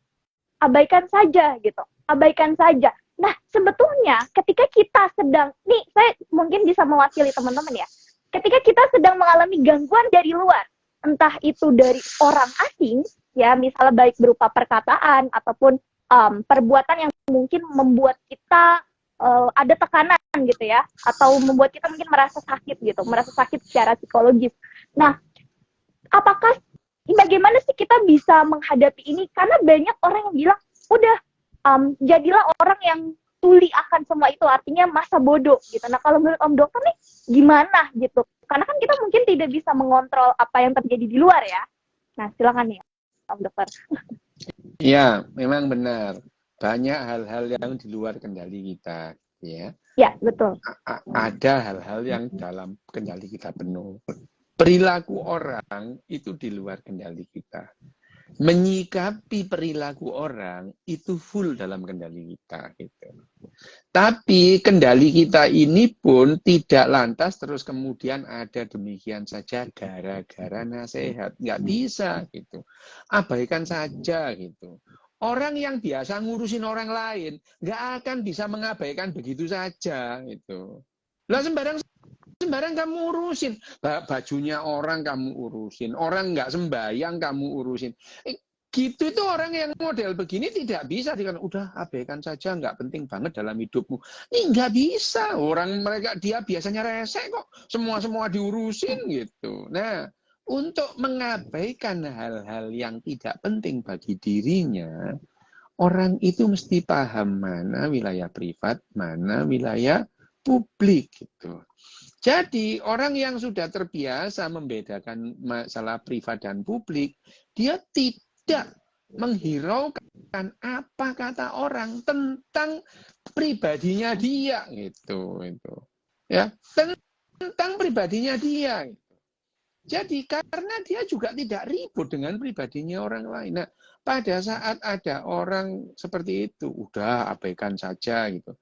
abaikan saja gitu, abaikan saja. Nah sebetulnya ketika kita sedang, nih saya mungkin bisa mewakili teman-teman ya, ketika kita sedang mengalami gangguan dari luar, entah itu dari orang asing ya, misalnya baik berupa perkataan ataupun perbuatan yang mungkin membuat kita ada tekanan gitu ya, atau membuat kita mungkin merasa sakit gitu, merasa sakit secara psikologis. Nah, apakah bagaimana sih kita bisa menghadapi ini? Karena banyak orang yang bilang, udah jadilah orang yang tuli akan semua itu, artinya masa bodoh gitu. Nah, kalau menurut Om Dokter nih gimana gitu? Karena kan kita mungkin tidak bisa mengontrol apa yang terjadi di luar ya. Nah, silakan nih Om Dokter. Ya, memang benar. Banyak hal-hal yang di luar kendali kita, ya. Ya, betul. Ada hal-hal yang dalam kendali kita penuh. Perilaku orang itu di luar kendali kita. Menyikapi perilaku orang itu full dalam kendali kita. Gitu. Tapi kendali kita ini pun tidak lantas terus kemudian ada demikian saja gara-gara nasihat. Nggak bisa gitu. Abaikan saja gitu. Orang yang biasa ngurusin orang lain nggak akan bisa mengabaikan begitu saja gitu. Lah sembarang kamu urusin, bajunya orang kamu urusin, orang nggak sembahyang kamu urusin. Gitu itu orang yang model begini tidak bisa dikatakan udah abaikan saja, nggak penting banget dalam hidupmu. Ini nggak bisa, orang mereka dia biasanya resek kok, semua diurusin gitu. Nah, untuk mengabaikan hal-hal yang tidak penting bagi dirinya, orang itu mesti paham mana wilayah privat, mana wilayah publik gitu. Jadi orang yang sudah terbiasa membedakan masalah privat dan publik, dia tidak menghiraukan apa kata orang tentang pribadinya dia gitu itu. Ya, tentang pribadinya dia. Jadi karena dia juga tidak ribut dengan pribadinya orang lain. Nah, pada saat ada orang seperti itu, udah abaikan saja gitu.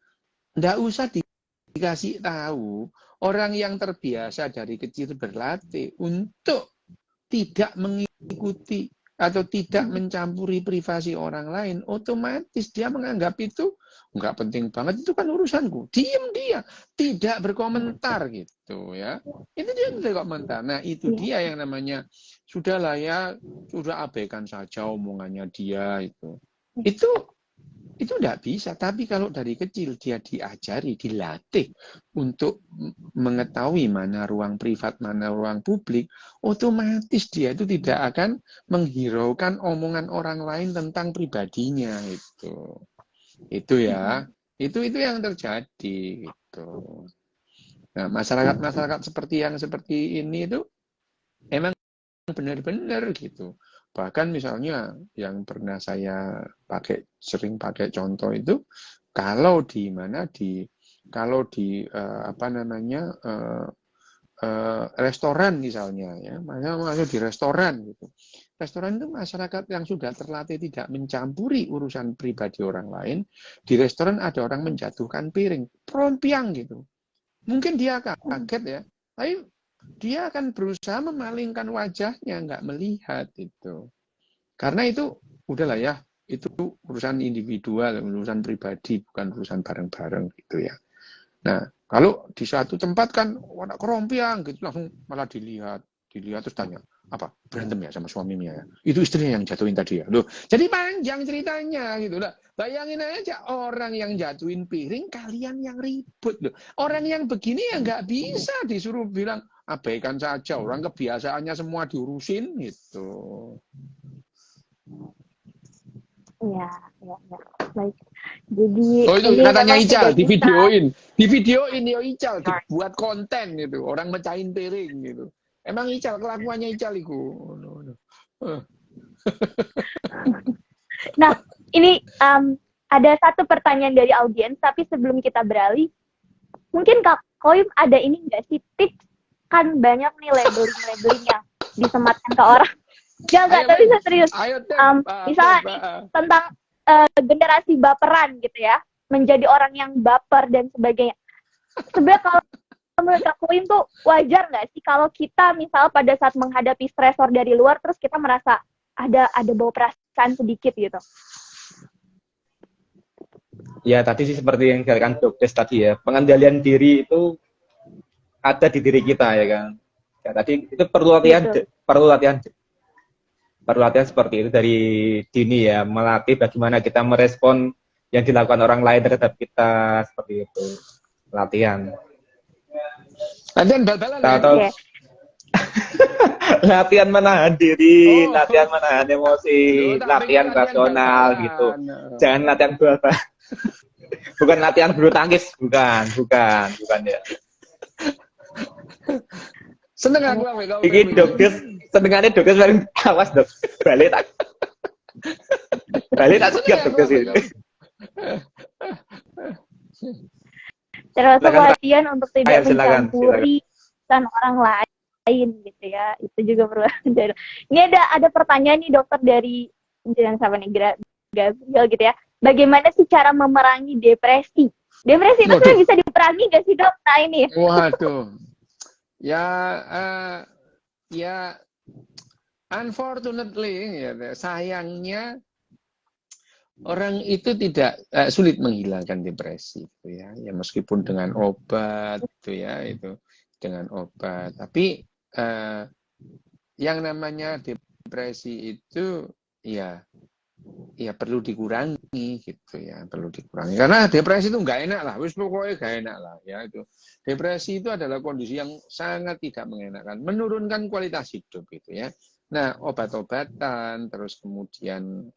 Nggak usah dikasih tahu. Orang yang terbiasa dari kecil berlatih untuk tidak mengikuti atau tidak mencampuri privasi orang lain, otomatis dia menganggap itu nggak penting banget, itu kan urusanku. Diem dia, tidak berkomentar gitu ya. Itu dia tidak komentar. Nah itu dia yang namanya sudahlah ya, sudah abaikan saja omongannya dia itu. Itu tidak bisa, tapi kalau dari kecil dia diajari, dilatih untuk mengetahui mana ruang privat, mana ruang publik, otomatis dia itu tidak akan menghiraukan omongan orang lain tentang pribadinya itu. Itu ya, itu yang terjadi gitu. Nah, masyarakat seperti ini itu emang benar-benar gitu. Bahkan misalnya yang pernah saya sering pakai contoh itu, kalau di restoran misalnya ya, masuk di restoran gitu. Restoran itu masyarakat yang sudah terlatih tidak mencampuri urusan pribadi orang lain. Di restoran ada orang menjatuhkan piring, prompiang gitu. Mungkin dia kaget ya, tapi dia akan berusaha memalingkan wajahnya, nggak melihat itu. Karena itu udahlah ya, itu urusan individual, urusan pribadi, bukan urusan bareng-bareng gitu ya. Nah, kalau di satu tempat kan warna kerompiang gitu, langsung malah dilihat terus tanya, apa berantem ya sama suaminya ya? Itu istrinya yang jatuhin tadi ya. Loh, jadi panjang ceritanya gitu lah. Bayangin aja orang yang jatuhin piring, kalian yang ribut loh. Orang yang begini ya nggak bisa disuruh bilang abaikan saja. Orang kebiasaannya semua diurusin gitu. Ya. Baik. Jadi itu ini katanya memang Ical, tidak bisa. di videoin yo Ical, dibuat konten gitu. Orang mecahin piring gitu. Emang Ical, kelakuannya Ical itu. Nah, ini ada satu pertanyaan dari audiens, tapi sebelum kita beralih, mungkin Kak Koim ada ini nggak sih tips? Kan banyak nih labeling yang disematkan ke orang. Jangan, tapi saya serius. Misalnya nih, tentang generasi baperan gitu ya, menjadi orang yang baper dan sebagainya. Sebenarnya kalau menurut Kak Koim tuh wajar nggak sih kalau kita misal pada saat menghadapi stresor dari luar, terus kita merasa ada bau perasaan sedikit gitu? Ya tadi sih seperti yang dikatakan Dokter tadi ya, pengendalian diri itu ada di diri kita ya kan. Ya tadi itu perlu latihan seperti itu dari dini ya, melatih bagaimana kita merespon yang dilakukan orang lain terhadap kita, seperti itu. Latihan. Latihan bal-balan atau ya? latihan menahan diri, latihan menahan emosi, latihan rasional bal-balan. gitu. Jangan latihan bola. Bukan latihan bulu tangkis, bukan ya. Seneng aku Iki Dokter, senengannya Dokter paling awas Dok. Balik tak siap Dokter sih. Terus latihan untuk tidak mencampuri urusan orang lain gitu ya, itu juga perlu. Ini ada pertanyaan nih Dokter dari siapa nih, Gabriel gitu ya. Bagaimana sih cara memerangi depresi? Depresi itu sebenarnya bisa diperangi nggak sih Dok? Nah ini. Waduh. Ya unfortunately ya, sayangnya orang itu tidak sulit menghilangkan depresi gitu ya. Ya meskipun dengan obat gitu ya, itu dengan obat. Tapi yang namanya depresi itu ya perlu dikurangi gitu ya, perlu dikurangi. Karena depresi itu nggak enak lah, wis pokoknya nggak enak lah ya itu. Depresi itu adalah kondisi yang sangat tidak mengenakan, menurunkan kualitas hidup gitu ya. Nah, obat-obatan, terus kemudian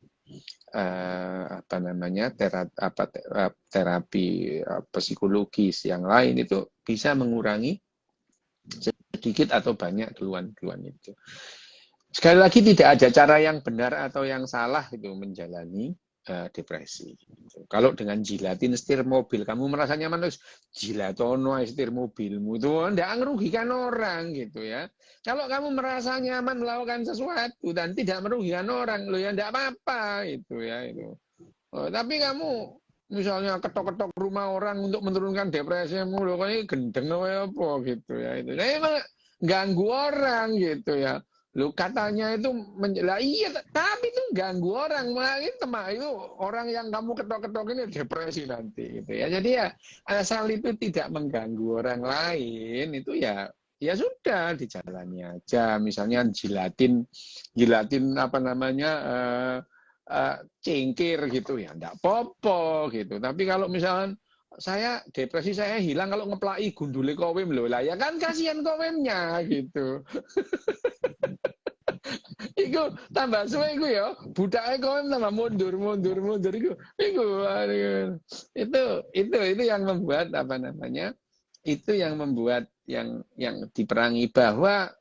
terapi psikologis yang lain itu bisa mengurangi sedikit atau banyak keluhan-keluhan itu. Sekali lagi tidak ada cara yang benar atau yang salah itu menjalani depresi. Kalau dengan jilatin setir mobil, kamu merasa nyaman terus jilatono setir mobilmu itu tidak merugikan orang gitu ya. Kalau kamu merasa nyaman melakukan sesuatu dan tidak merugikan orang, lo ya tidak apa-apa itu ya itu. Tapi kamu misalnya ketok-ketok rumah orang untuk menurunkan depresimu, lo kayak gendeng apa gitu ya itu. Nah, emang ganggu orang gitu ya. Lu katanya itu iya, tapi itu ganggu orang, itu orang yang kamu ketok-ketok ini depresi nanti gitu ya. Jadi ya asal itu tidak mengganggu orang lain itu ya sudah dijalani aja. Misalnya jilatin apa namanya cingkir gitu ya enggak popo gitu. Tapi kalau misalnya saya depresi saya hilang kalau ngeplai gundule kowim loh lah ya kan kasihan kowimnya gitu. Iku tambah suwe iku ya, budake kowim tambah mundur iku. Itu yang membuat apa namanya? Itu yang membuat yang diperangi bahwa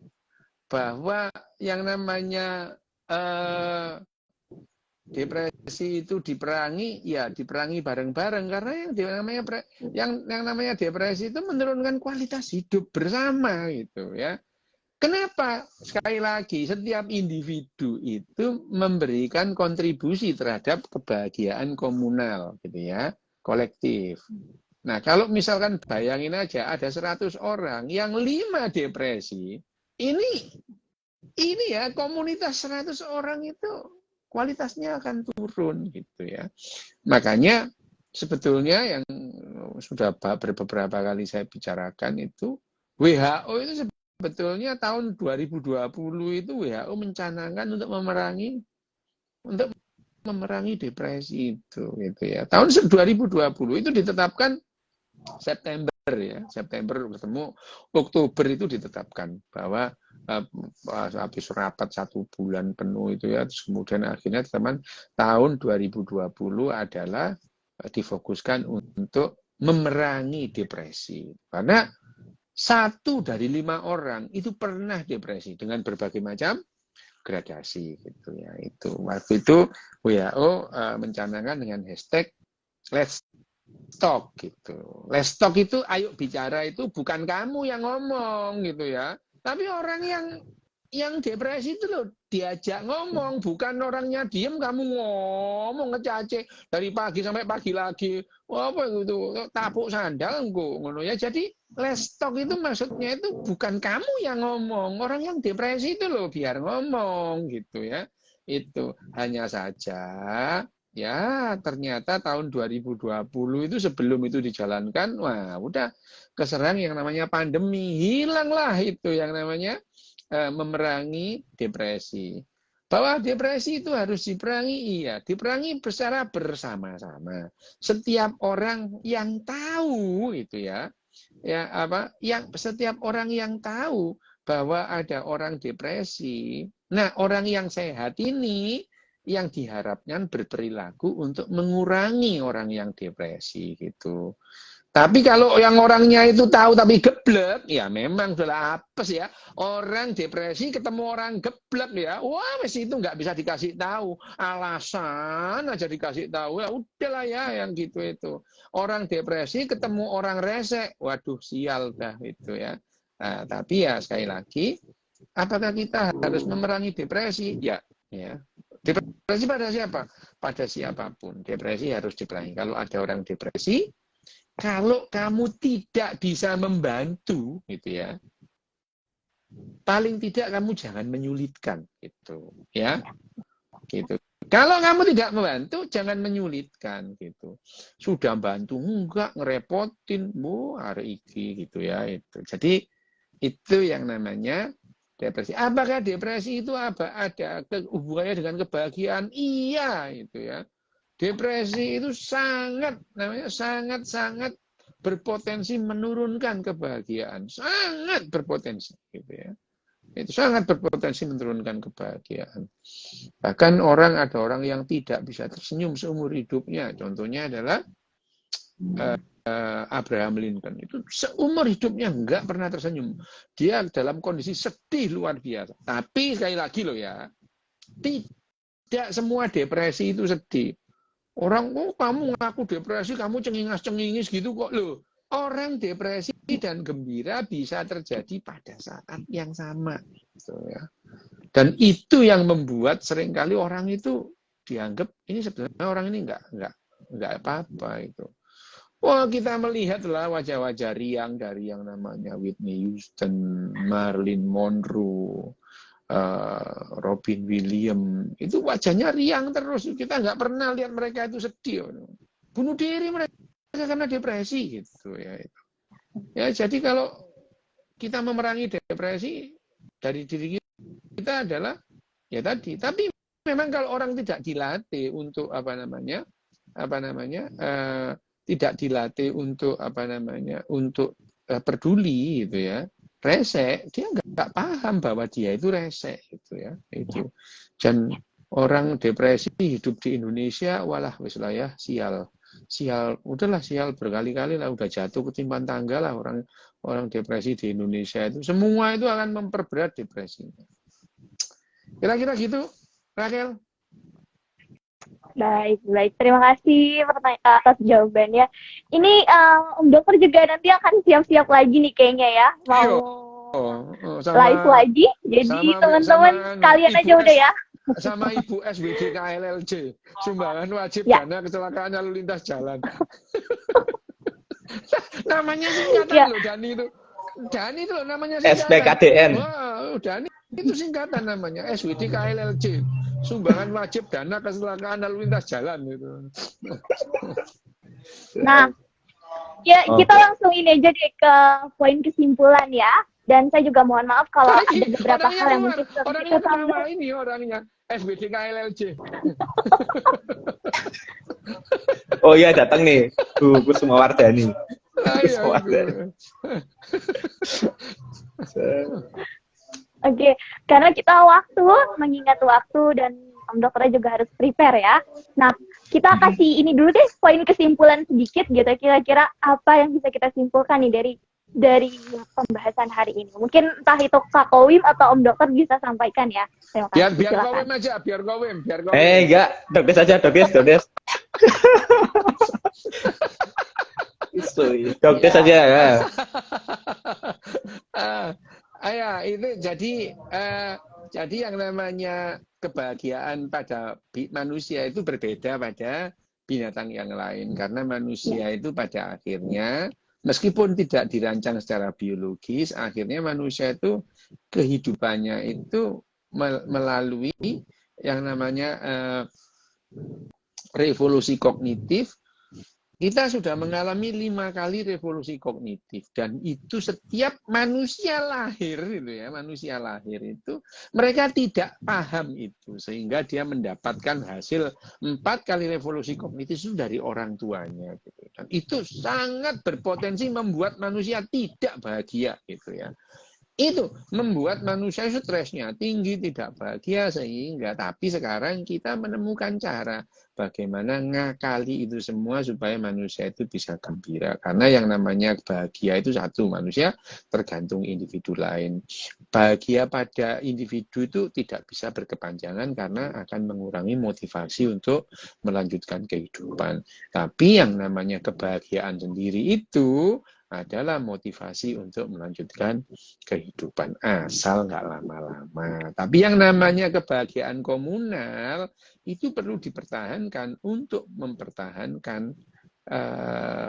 yang namanya depresi itu diperangi bareng-bareng karena yang namanya depresi itu menurunkan kualitas hidup bersama gitu ya. Kenapa? Sekali lagi, setiap individu itu memberikan kontribusi terhadap kebahagiaan komunal, gitu ya, kolektif. Nah, kalau misalkan bayangin aja ada 100 orang, yang 5 depresi, ini ya komunitas 100 orang itu kualitasnya akan turun, gitu ya. Makanya sebetulnya yang sudah beberapa kali saya bicarakan itu, WHO itu sebetulnya tahun 2020 itu WHO mencanangkan untuk memerangi depresi itu gitu ya. Tahun 2020 itu ditetapkan September ya. September ketemu Oktober itu ditetapkan bahwa habis rapat 1 bulan penuh itu ya, terus kemudian akhirnya teman tahun 2020 adalah difokuskan untuk memerangi depresi. Karena 1 dari 5 orang itu pernah depresi dengan berbagai macam gradasi gitu ya. Itu waktu itu WHO mencanangkan dengan hashtag Let's Talk gitu. Let's Talk itu ayo bicara itu bukan kamu yang ngomong gitu ya. Tapi orang yang depresi itu loh diajak ngomong, bukan orangnya diem kamu ngomong ngecace dari pagi sampai pagi lagi. Wah, apa itu? Tapuk sandal ngono ya. Jadi let's talk itu maksudnya itu bukan kamu yang ngomong, orang yang depresi itu loh biar ngomong gitu ya. Itu hanya saja ya ternyata tahun 2020 itu sebelum itu dijalankan, wah udah keserang yang namanya pandemi, hilanglah itu yang namanya memerangi depresi. Bahwa depresi itu harus diperangi, iya, diperangi secara bersama-sama. Setiap orang yang tahu itu ya setiap orang yang tahu bahwa ada orang depresi. Nah, orang yang sehat ini yang diharapkan berperilaku untuk mengurangi orang yang depresi gitu. Tapi kalau yang orangnya itu tahu tapi geblek, ya memang sudah apes ya. Orang depresi ketemu orang geblek ya, wah mesti itu nggak bisa dikasih tahu. Alasan aja dikasih tahu, ya udahlah ya yang gitu itu. Orang depresi ketemu orang resek, waduh sial dah itu ya. Nah, tapi ya sekali lagi, apakah kita harus memerangi depresi? Ya. Depresi pada siapa? Pada siapapun. Depresi harus diperangi. Kalau ada orang depresi, kalau kamu tidak bisa membantu, gitu ya, paling tidak kamu jangan menyulitkan, gitu, ya, gitu. Kalau kamu tidak membantu, jangan menyulitkan, gitu. Sudah bantu enggak ngerepotin, hari iki, gitu ya, itu. Jadi itu yang namanya depresi. Apakah depresi itu ada hubungannya dengan kebahagiaan? Iya, itu ya. Depresi itu sangat berpotensi menurunkan kebahagiaan, sangat berpotensi, gitu ya. Itu sangat berpotensi menurunkan kebahagiaan. Bahkan ada orang yang tidak bisa tersenyum seumur hidupnya. Contohnya adalah Abraham Lincoln itu seumur hidupnya nggak pernah tersenyum. Dia dalam kondisi sedih luar biasa. Tapi sekali lagi loh ya, tidak semua depresi itu sedih. Orang, oh kamu ngaku depresi, kamu cengingas-cengingis gitu kok loh. Orang depresi dan gembira bisa terjadi pada saat yang sama. Gitu ya. Dan itu yang membuat seringkali orang itu dianggap ini sebenarnya orang ini nggak apa-apa itu. Wah, kita melihatlah wajah-wajah riang dari yang namanya Whitney Houston, Marilyn Monroe, Robin Williams. Itu wajahnya riang terus. Kita nggak pernah lihat mereka itu sedih. Bunuh diri mereka karena depresi gitu ya. Ya, jadi kalau kita memerangi depresi dari diri kita adalah ya tadi. Tapi memang kalau orang tidak dilatih untuk tidak dilatih untuk untuk peduli gitu ya, resek, dia nggak paham bahwa dia itu resek gitu ya, itu. Dan orang depresi hidup di Indonesia, walah wis lah ya, sial, udahlah sial berkali-kali lah, udah jatuh ketimpan tangga lah orang depresi di Indonesia itu, semua itu akan memperberat depresinya. Kira-kira gitu, Raquel. Baik. Terima kasih atas jawabannya. Ini Om Dokter juga nanti akan siap-siap lagi nih kayaknya ya. Mau live lagi. Jadi teman-teman kalian aja udah ya. Sama Ibu SWD KLLJ. Sumbangan wajib Ya. dana kecelakaan lalu lintas jalan. Namanya singkatan loh, Dani itu. Dani itu loh namanya singkatan. SPKDN. Wah, Dani itu singkatan namanya. SWD KLLJ. Sumbangan wajib dana kecelakaan lalu lintas jalan gitu. Nah, ya kita langsung ini aja deh ke poin kesimpulan ya. Dan saya juga mohon maaf kalau ada beberapa hal yang mungkin orangnya nama ini orangnya SBD KLLJ. Oh iya, datang nih Bu Kusuma Wardani. Oke, karena kita mengingat waktu dan Om Dokternya juga harus prepare ya. Nah, kita kasih ini dulu deh poin kesimpulan sedikit gitu. Kira-kira apa yang bisa kita simpulkan nih dari pembahasan hari ini? Mungkin entah itu Kak Kowim atau Om Dokter bisa sampaikan ya. Terima kasih. Biar Kowim aja, biar Kowim. Enggak, Dokdes aja, Dokdes. Dokdes aja ya. Itu jadi yang namanya kebahagiaan pada manusia itu berbeda pada binatang yang lain, karena manusia itu pada akhirnya meskipun tidak dirancang secara biologis, akhirnya manusia itu kehidupannya itu melalui yang namanya revolusi kognitif. Kita sudah mengalami 5 kali revolusi kognitif, dan itu setiap manusia lahir itu mereka tidak paham itu, sehingga dia mendapatkan hasil 4 kali revolusi kognitif itu dari orang tuanya gitu. Dan itu sangat berpotensi membuat manusia tidak bahagia gitu ya. Itu membuat manusia stresnya tinggi, tidak bahagia, sehingga tapi sekarang kita menemukan cara bagaimana ngakali itu semua supaya manusia itu bisa gembira. Karena yang namanya bahagia itu satu, manusia tergantung individu lain. Bahagia pada individu itu tidak bisa berkepanjangan karena akan mengurangi motivasi untuk melanjutkan kehidupan. Tapi yang namanya kebahagiaan sendiri itu adalah motivasi untuk melanjutkan kehidupan, asal nggak lama-lama. Tapi yang namanya kebahagiaan komunal itu perlu dipertahankan untuk mempertahankan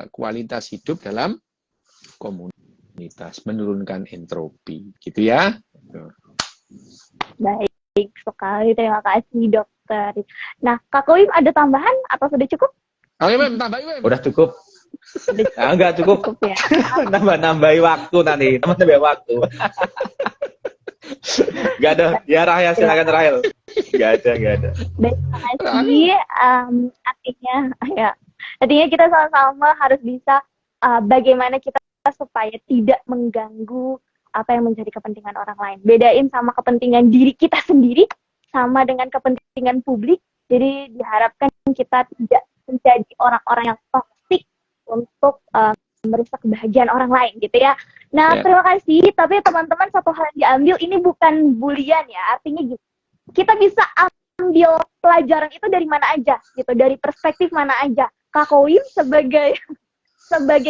kualitas hidup dalam komunitas, menurunkan entropi, gitu ya. Baik sekali, terima kasih Dokter. Nah, Kak Kowim ada tambahan atau sudah cukup? Oke, tambahin, Wim. Udah cukup. Enggak cukup ya. Nambahi waktu nanti. Nambahi waktu. Enggak ada. Ya Rahel, silakan Rahel. Enggak ada. Baik, terima kasih. Artinya kita sama-sama harus bisa bagaimana kita supaya tidak mengganggu apa yang menjadi kepentingan orang lain. Bedain sama kepentingan diri kita sendiri sama dengan kepentingan publik. Jadi diharapkan kita tidak menjadi orang-orang yang toksik untuk merusak kebahagiaan orang lain gitu ya. Nah, Ya. terima kasih. Tapi teman-teman, satu hal yang diambil ini bukan bulian ya. Artinya gitu. Kita bisa ambil pelajaran itu dari mana aja gitu, dari perspektif mana aja. Kak Koim sebagai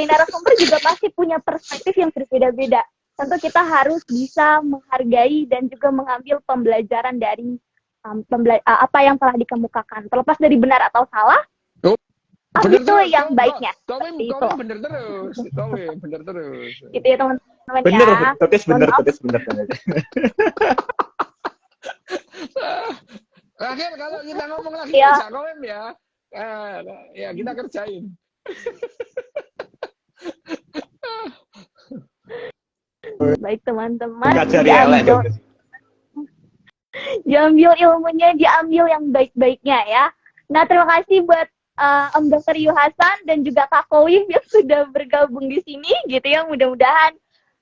narasumber juga pasti punya perspektif yang berbeda-beda. Tentu kita harus bisa menghargai dan juga mengambil pembelajaran dari apa yang telah dikemukakan. Terlepas dari benar atau salah, Oh, bener itu terus, yang baiknya. Kawin Seperti itu. bener terus. Kawin bener terus. Gitu ya teman-teman Bener, ya. Dokes bener, Mohon maaf. Dokes bener. Bener. Akhir kalau kita ngomong lagi Iya. bisa Kawin ya. Ya kita kerjain. Baik teman-teman, Nggak cari elek, Dokes. diambil ilmunya, diambil yang baik-baiknya ya. Nah, terima kasih buat Om Dr. Yu Hasan dan juga Kak Koim yang sudah bergabung di sini gitu ya. Mudah-mudahan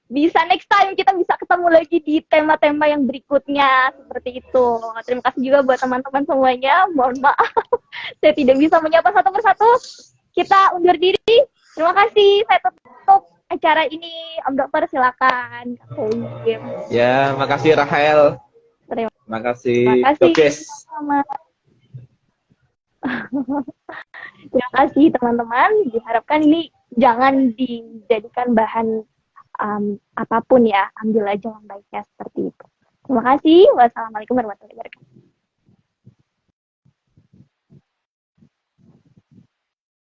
bisa next time kita bisa ketemu lagi di tema-tema yang berikutnya seperti itu. Terima kasih juga buat teman-teman semuanya. Mohon maaf saya tidak bisa menyapa satu persatu. Kita undur diri. Terima kasih. Saya tutup acara ini. Om Dokter silakan. Kak Koim. Ya, makasih Rahel. Makasih Dokes. Sama. Terima kasih teman-teman. Diharapkan ini jangan dijadikan bahan apapun ya. Ambil aja yang baiknya seperti itu. Terima kasih. Wassalamualaikum warahmatullahi wabarakatuh.